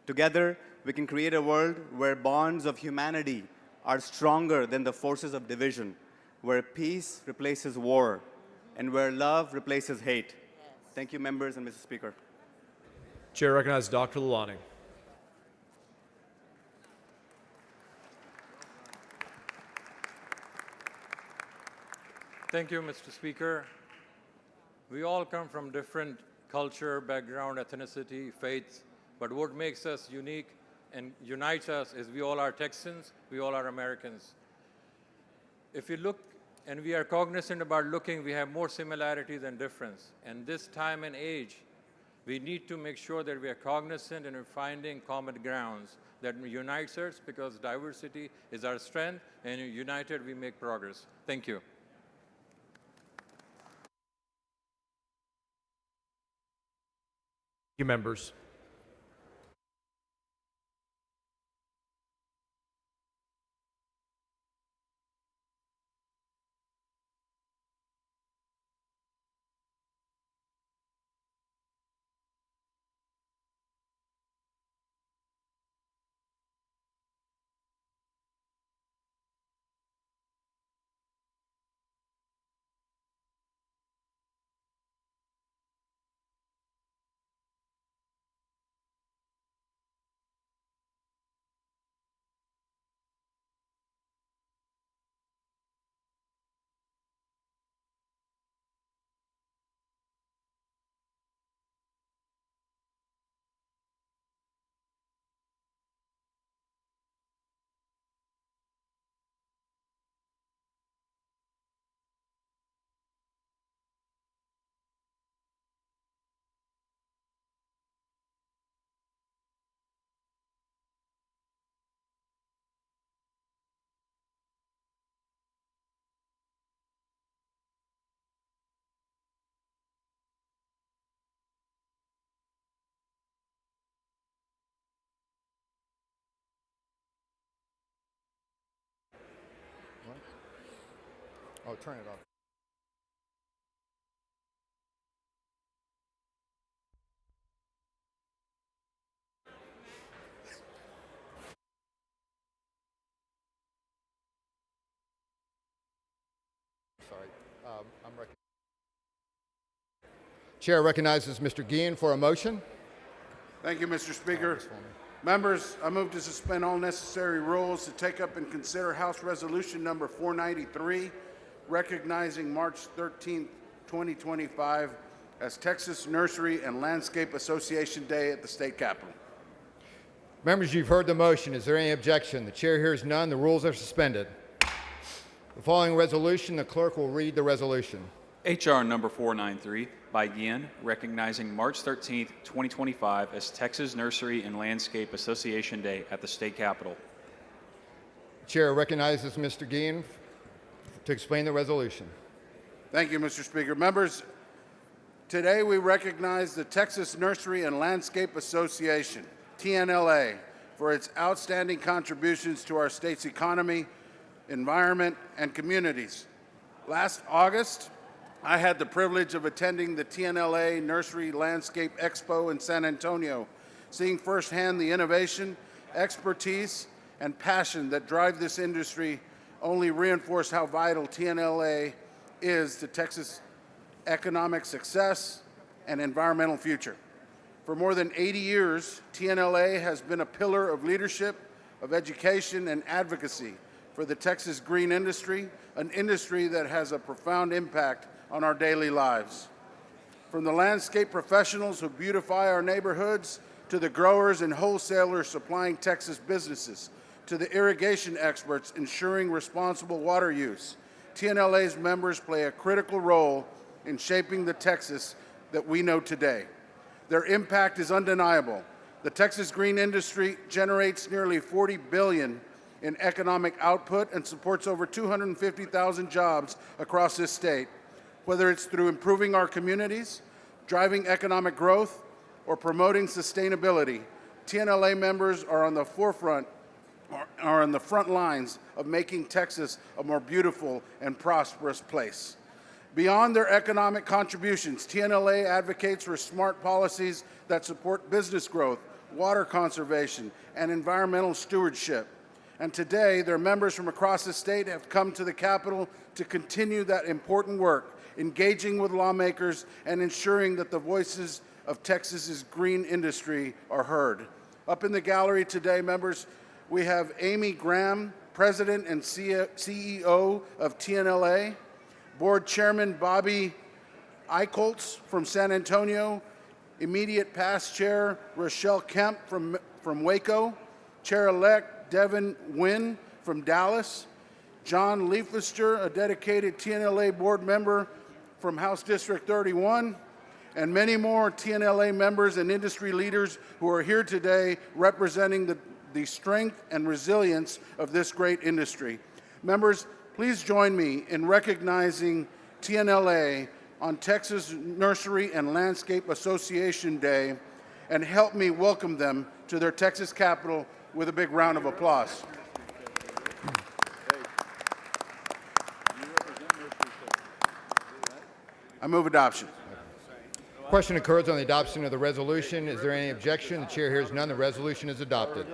Together, we can create a world where bonds of humanity are stronger than the forces of division, where peace replaces war, and where love replaces hate. Thank you, members and Mr. Speaker.
Chair recognizes Dr. Lalani.
Thank you, Mr. Speaker. We all come from different culture, background, ethnicity, faiths, but what makes us unique and unites us is we all are Texans, we all are Americans. If you look, and we are cognizant about looking, we have more similarity than difference. And this time and age, we need to make sure that we are cognizant and finding common grounds that unites us, because diversity is our strength, and united we make progress. Thank you.
Thank you, members.
Oh, turn it off. Sorry. Chair recognizes Mr. Guillen for a motion.
Thank you, Mr. Speaker. Members, I move to suspend all necessary rules to take up and consider House Resolution number 493, recognizing March 13th, 2025 as Texas Nursery and Landscape Association Day at the State Capitol.
Members, you've heard the motion. Is there any objection? The chair hears none. The rules are suspended. The following resolution, the clerk will read the resolution.
H.R. number 493 by Guillen, recognizing March 13th, 2025 as Texas Nursery and Landscape Association Day at the State Capitol.
The chair recognizes Mr. Guillen to explain the resolution.
Thank you, Mr. Speaker. Members, today we recognize the Texas Nursery and Landscape Association, TNLA, for its outstanding contributions to our state's economy, environment, and communities. Last August, I had the privilege of attending the TNLA Nursery Landscape Expo in San Antonio, seeing firsthand the innovation, expertise, and passion that drive this industry only reinforce how vital TNLA is to Texas' economic success and environmental future. For more than 80 years, TNLA has been a pillar of leadership, of education, and advocacy for the Texas green industry, an industry that has a profound impact on our daily lives. From the landscape professionals who beautify our neighborhoods, to the growers and wholesalers supplying Texas businesses, to the irrigation experts ensuring responsible water use, TNLA's members play a critical role in shaping the Texas that we know today. Their impact is undeniable. The Texas green industry generates nearly $40 billion in economic output and supports over 250,000 jobs across this state. Whether it's through improving our communities, driving economic growth, or promoting sustainability, TNLA members are on the forefront, are on the front lines of making Texas a more beautiful and prosperous place. Beyond their economic contributions, TNLA advocates for smart policies that support business growth, water conservation, and environmental stewardship. And today, their members from across the state have come to the Capitol to continue that important work, engaging with lawmakers and ensuring that the voices of Texas's green industry are heard. Up in the gallery today, members, we have Amy Graham, President and CEO of TNLA, Board Chairman Bobby Eichholz from San Antonio, immediate past Chair Rochelle Kemp from Waco, Chair-elect Devin Nguyen from Dallas, John Leiflister, a dedicated TNLA board member from House District 31, and many more TNLA members and industry leaders who are here today representing the strength and resilience of this great industry. Members, please join me in recognizing TNLA on Texas Nursery and Landscape Association Day and help me welcome them to their Texas Capitol with a big round of applause. I move adoption.
Question occurs on the adoption of the resolution. Is there any objection? The chair hears none. The resolution is adopted.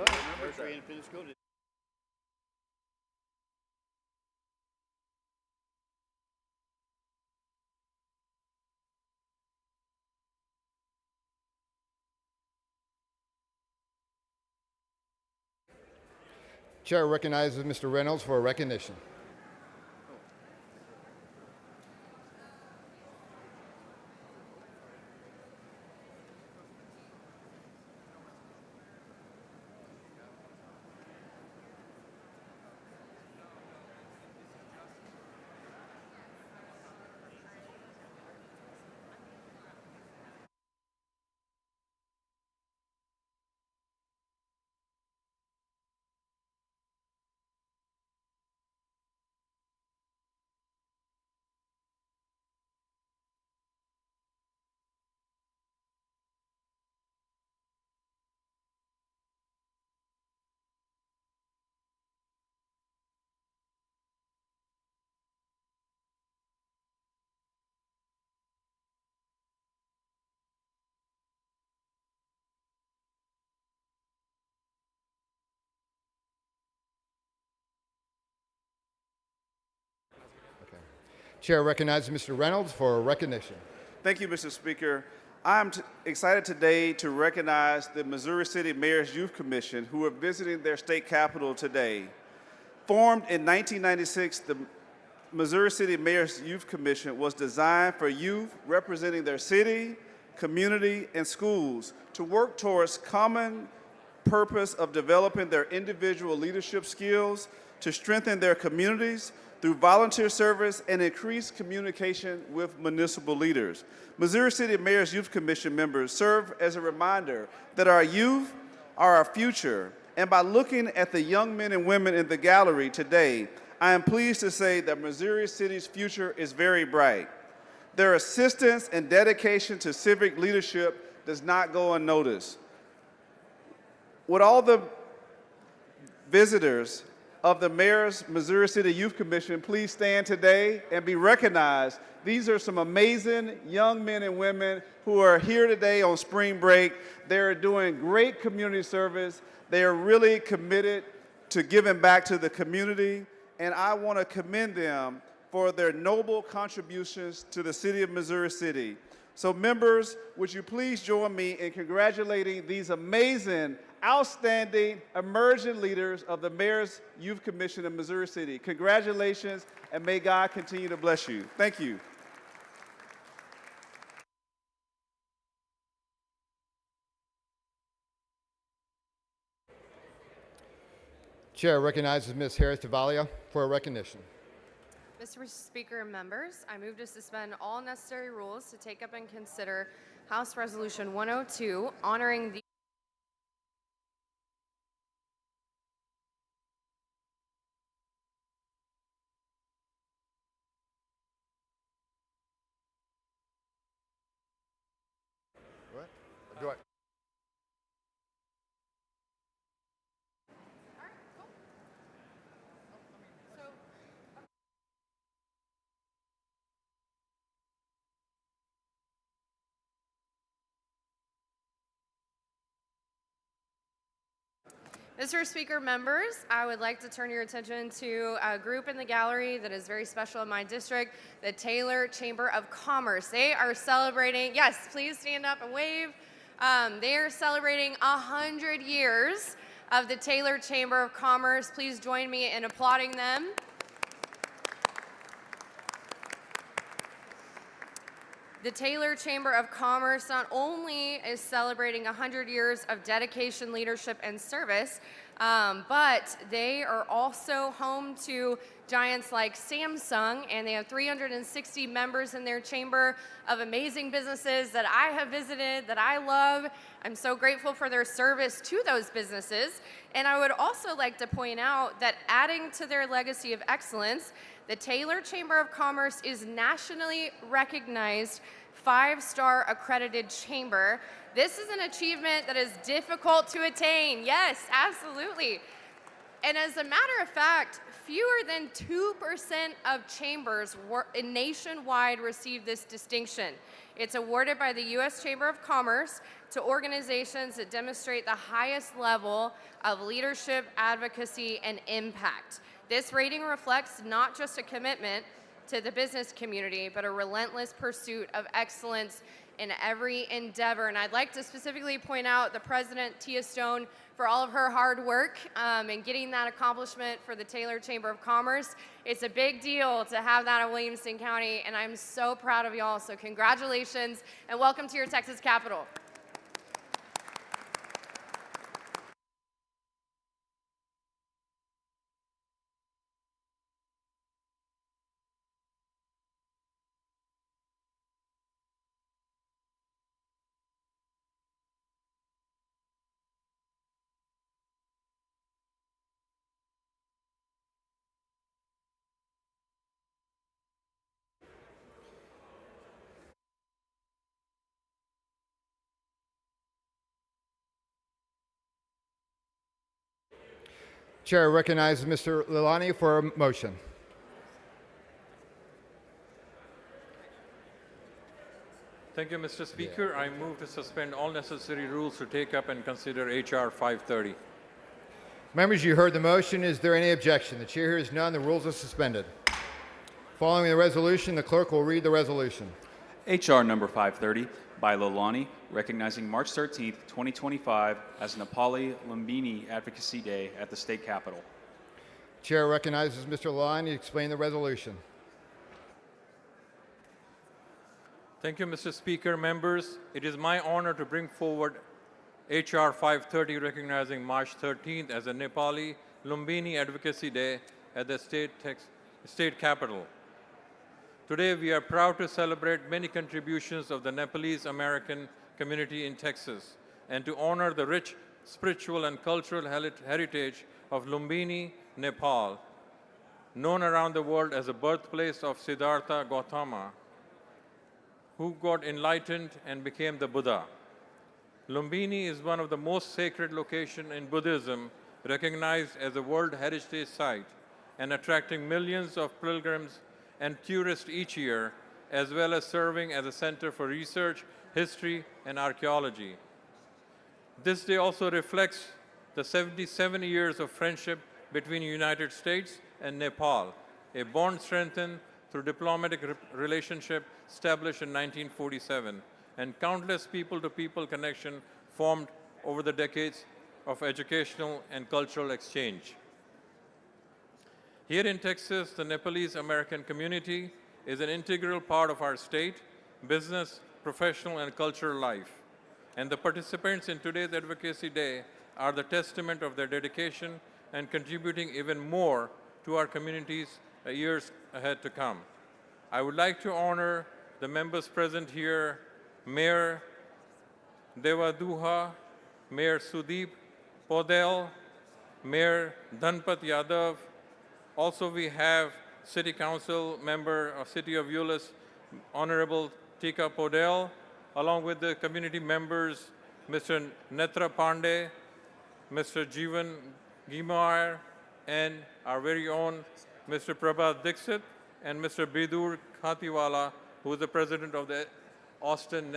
Chair recognizes Mr. Reynolds for a recognition. Chair recognizes Mr. Reynolds for recognition.
Thank you, Mr. Speaker. I'm excited today to recognize the Missouri City Mayor's Youth Commission who are visiting their state capital today. Formed in 1996, the Missouri City Mayor's Youth Commission was designed for youth representing their city, community, and schools to work towards common purpose of developing their individual leadership skills to strengthen their communities through volunteer service and increase communication with municipal leaders. Missouri City Mayor's Youth Commission members serve as a reminder that our youth are our future, and by looking at the young men and women in the gallery today, I am pleased to say that Missouri City's future is very bright. Their assistance and dedication to civic leadership does not go unnoticed. Would all the visitors of the Mayor's Missouri City Youth Commission please stand today and be recognized? These are some amazing young men and women who are here today on spring break. They're doing great community service. They are really committed to giving back to the community, and I want to commend them for their noble contributions to the city of Missouri City. So members, would you please join me in congratulating these amazing, outstanding, emerging leaders of the Mayor's Youth Commission in Missouri City. Congratulations, and may God continue to bless you. Thank you.
Chair recognizes Ms. Harris Tavalia for recognition.
Mr. Speaker and members, I move to suspend all necessary rules to take up and consider House Resolution 102, honoring the
Do I?
Mr. Speaker, members, I would like to turn your attention to a group in the gallery that is very special in my district, the Taylor Chamber of Commerce. They are celebrating, yes, please stand up and wave. They are celebrating 100 years of the Taylor Chamber of Commerce. Please join me in applauding them. The Taylor Chamber of Commerce not only is celebrating 100 years of dedication, leadership, and service, but they are also home to giants like Samsung, and they have 360 members in their chamber of amazing businesses that I have visited, that I love. I'm so grateful for their service to those businesses. And I would also like to point out that adding to their legacy of excellence, the Taylor Chamber of Commerce is nationally recognized 5-star accredited chamber. This is an achievement that is difficult to attain. Yes, absolutely. And as a matter of fact, fewer than 2% of chambers nationwide receive this distinction. It's awarded by the U.S. Chamber of Commerce to organizations that demonstrate the highest level of leadership, advocacy, and impact. This rating reflects not just a commitment to the business community, but a relentless pursuit of excellence in every endeavor. And I'd like to specifically point out the President, Tia Stone, for all of her hard work in getting that accomplishment for the Taylor Chamber of Commerce. It's a big deal to have that in Williamson County, and I'm so proud of y'all. So congratulations, and welcome to your Texas Capitol.
Chair recognizes Mr. Lalani for a motion.
Thank you, Mr. Speaker. I move to suspend all necessary rules to take up and consider H.R. 530.
Members, you heard the motion. Is there any objection? The chair hears none. The rules are suspended. Following the resolution, the clerk will read the resolution.
HR number 530 by Lolani, recognizing March 13th, 2025 as Nepali Lumbini Advocacy Day at the state capitol.
Chair recognizes Mr. Lalani to explain the resolution.
Thank you, Mr. Speaker. Members, it is my honor to bring forward HR 530 recognizing March 13th as a Nepali Lumbini Advocacy Day at the state capitol. Today, we are proud to celebrate many contributions of the Nepalese American community in Texas and to honor the rich spiritual and cultural heritage of Lumbini, Nepal, known around the world as the birthplace of Siddhartha Gautama, who got enlightened and became the Buddha. Lumbini is one of the most sacred locations in Buddhism, recognized as a World Heritage Site and attracting millions of pilgrims and tourists each year, as well as serving as a center for research, history, and archaeology. This day also reflects the 77 years of friendship between the United States and Nepal, a bond strengthened through diplomatic relationship established in 1947, and countless people-to-people connection formed over the decades of educational and cultural exchange. Here in Texas, the Nepalese American community is an integral part of our state, business, professional, and cultural life. And the participants in today's Advocacy Day are the testament of their dedication and contributing even more to our communities years ahead to come. I would like to honor the members present here, Mayor Devaduha, Mayor Sudeep Podel, Mayor Dhanpat Yadav. Also, we have City Council member of City of Euless, Honorable Tika Podel, along with the community members, Mr. Netra Pandey, Mr. Jeevan Gimar, and our very own Mr. Prabhat Dixit, and Mr. Bidur Khatiwala, who is the president of the Austin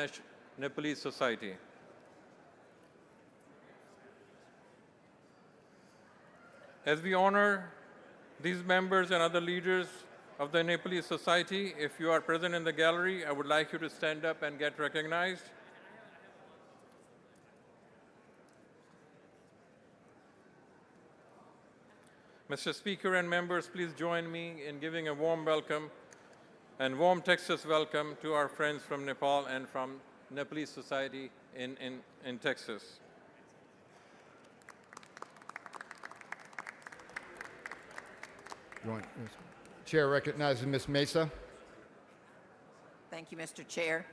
Nepalese Society. As we honor these members and other leaders of the Nepalese Society, if you are present in the gallery, I would like you to stand up and get recognized. Mr. Speaker and members, please join me in giving a warm welcome and warm Texas welcome to our friends from Nepal and from Nepalese Society in Texas.
Chair recognizes Ms. Mesa.
Thank you, Mr. Chair.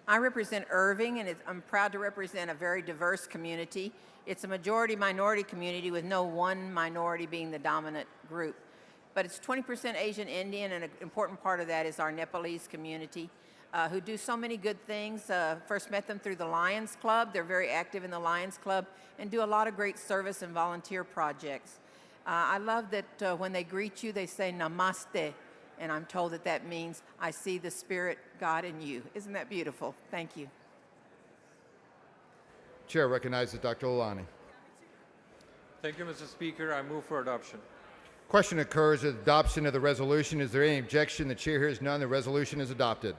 I represent Irving, and I'm proud to represent a very diverse community. It's a majority-minority community with no one minority being the dominant group. But it's 20% Asian Indian, and an important part of that is our Nepalese community, who do so many good things. First met them through the Lions Club. They're very active in the Lions Club and do a lot of great service and volunteer projects. I love that when they greet you, they say namaste, and I'm told that that means I see the Spirit God in you. Isn't that beautiful? Thank you.
Chair recognizes Dr. Lalani.
Thank you, Mr. Speaker. I move for adoption.
Question occurs at adoption of the resolution. Is there any objection? The chair hears none. The resolution is adopted.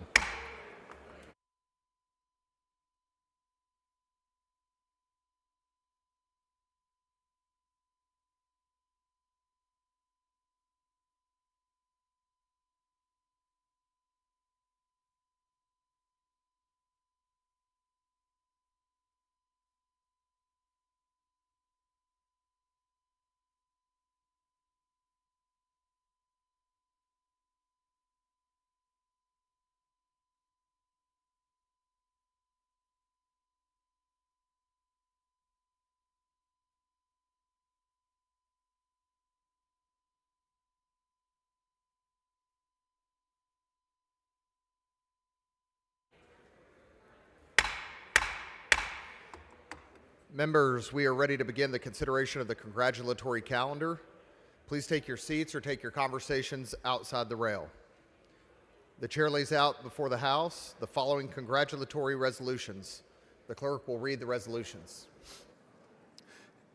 Members, we are ready to begin the consideration of the congratulatory calendar. Please take your seats or take your conversations outside the rail. The chair lays out before the House the following congratulatory resolutions. The clerk will read the resolutions.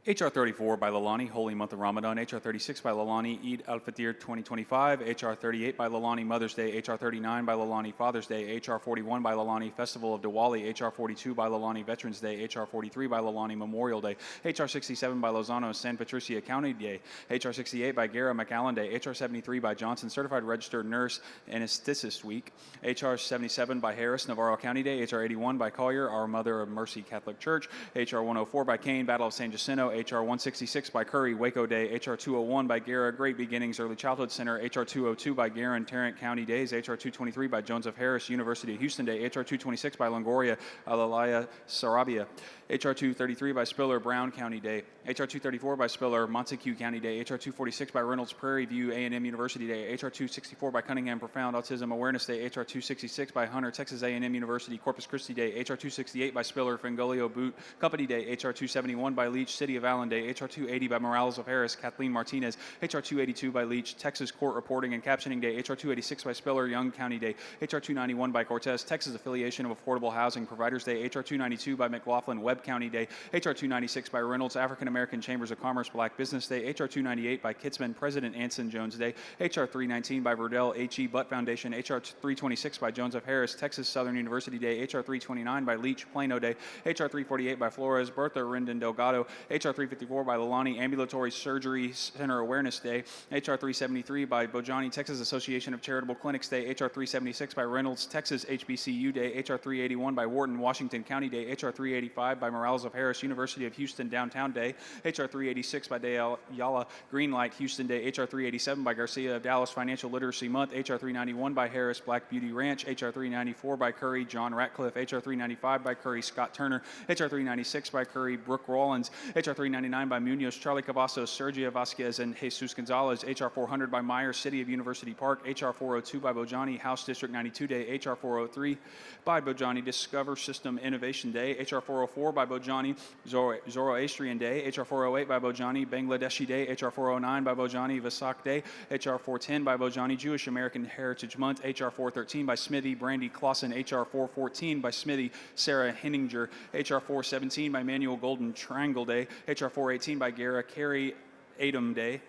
H.R. 34 by Lalani, Holy Month of Ramadan. H.R. 36 by Lalani, Eid al-Fitr 2025. H.R. 38 by Lalani, Mother's Day. H.R. 39 by Lalani, Father's Day. H.R. 41 by Lalani, Festival of Diwali. H.R. 42 by Lalani, Veterans Day. H.R. 43 by Lalani, Memorial Day. H.R. 67 by Lozano, San Patricia County Day. H.R. 68 by Guerra, McAllen Day. H.R. 73 by Johnson, Certified Registered Nurse, Anesthetist Week. H.R. 77 by Harris, Navarro County Day. H.R. 81 by Collier, Our Mother of Mercy Catholic Church. H.R. 104 by Kane, Battle of San Jacinto. H.R. 166 by Curry, Waco Day. H.R. 201 by Guerra, Great Beginnings Early Childhood Center. H.R. 202 by Guerin, Tarrant County Days. H.R. 223 by Jones of Harris, University of Houston Day. H.R. 226 by Longoria, Alalaya, Sarabia. H.R. 233 by Spiller, Brown County Day. H.R. 234 by Spiller, Montague County Day. H.R. 246 by Reynolds, Prairie View A&M University Day. H.R. 264 by Cunningham, Profound Autism Awareness Day. H.R. 266 by Hunter, Texas A&M University, Corpus Christi Day. H.R. 268 by Spiller, Fangolio Boot Company Day. H.R. 271 by Leach, City of Allen Day. H.R. 280 by Morales of Harris, Kathleen Martinez. H.R. 282 by Leach, Texas Court Reporting and Captioning Day. H.R. 286 by Spiller, Young County Day. H.R. 291 by Cortez, Texas Affiliation of Affordable Housing Providers Day. H.R. 292 by McLaughlin, Webb County Day. H.R. 296 by Reynolds, African American Chambers of Commerce, Black Business Day. H.R. 298 by Kitzman, President Anson Jones Day. H.R. 319 by Verdell H.E. Butt Foundation. H.R. 326 by Jones of Harris, Texas Southern University Day. H.R. 329 by Leach, Plano Day. H.R. 348 by Flores, Bertha Rendon Delgado. H.R. 354 by Lalani, Ambulatory Surgery Center Awareness Day. H.R. 373 by Bojani, Texas Association of Charitable Clinics Day. H.R. 376 by Reynolds, Texas HBCU Day. H.R. 381 by Wharton, Washington County Day. H.R. 385 by Morales of Harris, University of Houston Downtown Day. H.R. 386 by Yala, Greenlight Houston Day. H.R. 387 by Garcia of Dallas, Financial Literacy Month. H.R. 391 by Harris, Black Beauty Ranch. H.R. 394 by Curry, John Ratcliffe. H.R. 395 by Curry, Scott Turner. H.R. 396 by Curry, Brooke Rollins. H.R. 399 by Munoz, Charlie Cavazos, Sergio Vasquez, and Jesus Gonzalez. H.R. 400 by Meyer, City of University Park. H.R. 402 by Bojani, House District 92 Day. H.R. 403 by Bojani, Discover System Innovation Day. H.R. 404 by Bojani, Zoroastrian Day. H.R. 408 by Bojani, Bangladeshi Day. H.R. 409 by Bojani, Vasak Day. H.R. 410 by Bojani, Jewish American Heritage Month. H.R. 413 by Smithy, Brandy Clausen. H.R. 414 by Smithy, Sarah Henninger. H.R. 417 by Manuel Golden, Triangle Day. H.R. 418 by Guerra, Carrie Adam Day.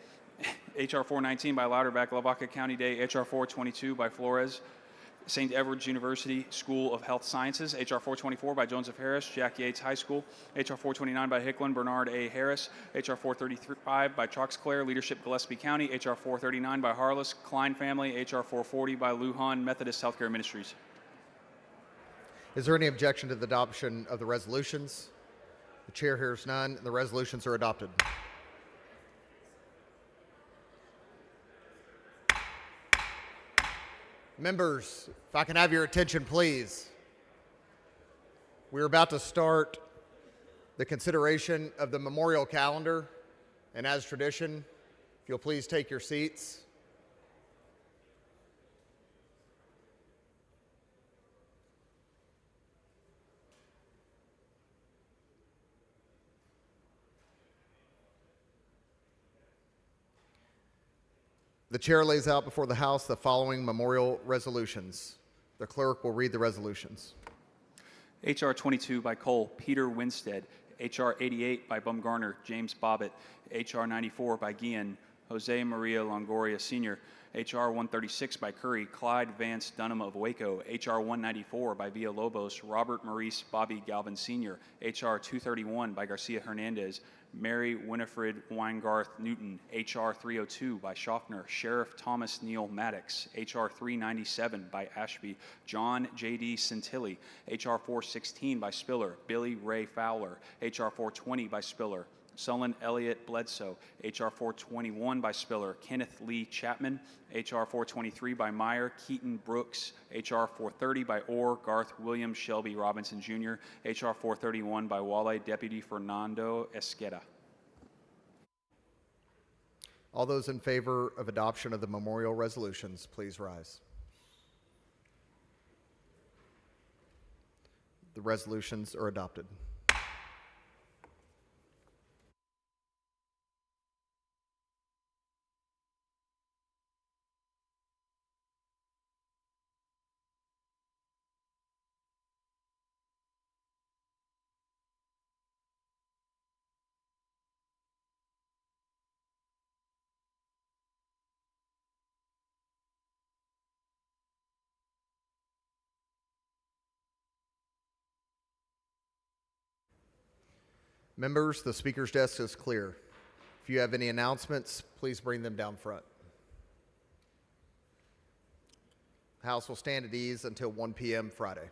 H.R. 419 by Louderback, Lavaca County Day. H.R. 422 by Flores, St. Edward's University School of Health Sciences. H.R. 424 by Jones of Harris, Jack Yates High School. H.R. 429 by Hicklin, Bernard A. Harris. H.R. 435 by Troxclair, Leadership Gillespie County. H.R. 439 by Harless, Klein Family. H.R. 440 by Lujan Methodist Healthcare Ministries.
Is there any objection to the adoption of the resolutions? The chair hears none. The resolutions are adopted. Members, if I can have your attention, please. We're about to start the consideration of the memorial calendar, and as tradition, if you'll please take your seats. The chair lays out before the House the following memorial resolutions. The clerk will read the resolutions.
H.R. 22 by Cole, Peter Winstead. H.R. 88 by Bumgarner, James Bobbitt. H.R. 94 by Guillen, Jose Maria Longoria Sr. H.R. 136 by Curry, Clyde Vance Dunham of Waco. H.R. 194 by Villalobos, Robert Maurice Bobby Galvin Sr. H.R. 231 by Garcia Hernandez, Mary Winifred Weingarth Newton. H.R. 302 by Schaffner, Sheriff Thomas Neal Maddox. H.R. 397 by Ashby, John J.D. Santilli. H.R. 416 by Spiller, Billy Ray Fowler. H.R. 420 by Spiller, Sullen Elliott Bledsoe. H.R. 421 by Spiller, Kenneth Lee Chapman. H.R. 423 by Meyer, Keaton Brooks. H.R. 430 by Orr, Garth William Shelby Robinson Jr. H.R. 431 by Wale, Deputy Fernando Esqueda.
All those in favor of adoption of the memorial resolutions, please rise. The resolutions are adopted. Members, the speaker's desk is clear. If you have any announcements, please bring them down front. The House will stand at ease until 1 p.m. Friday.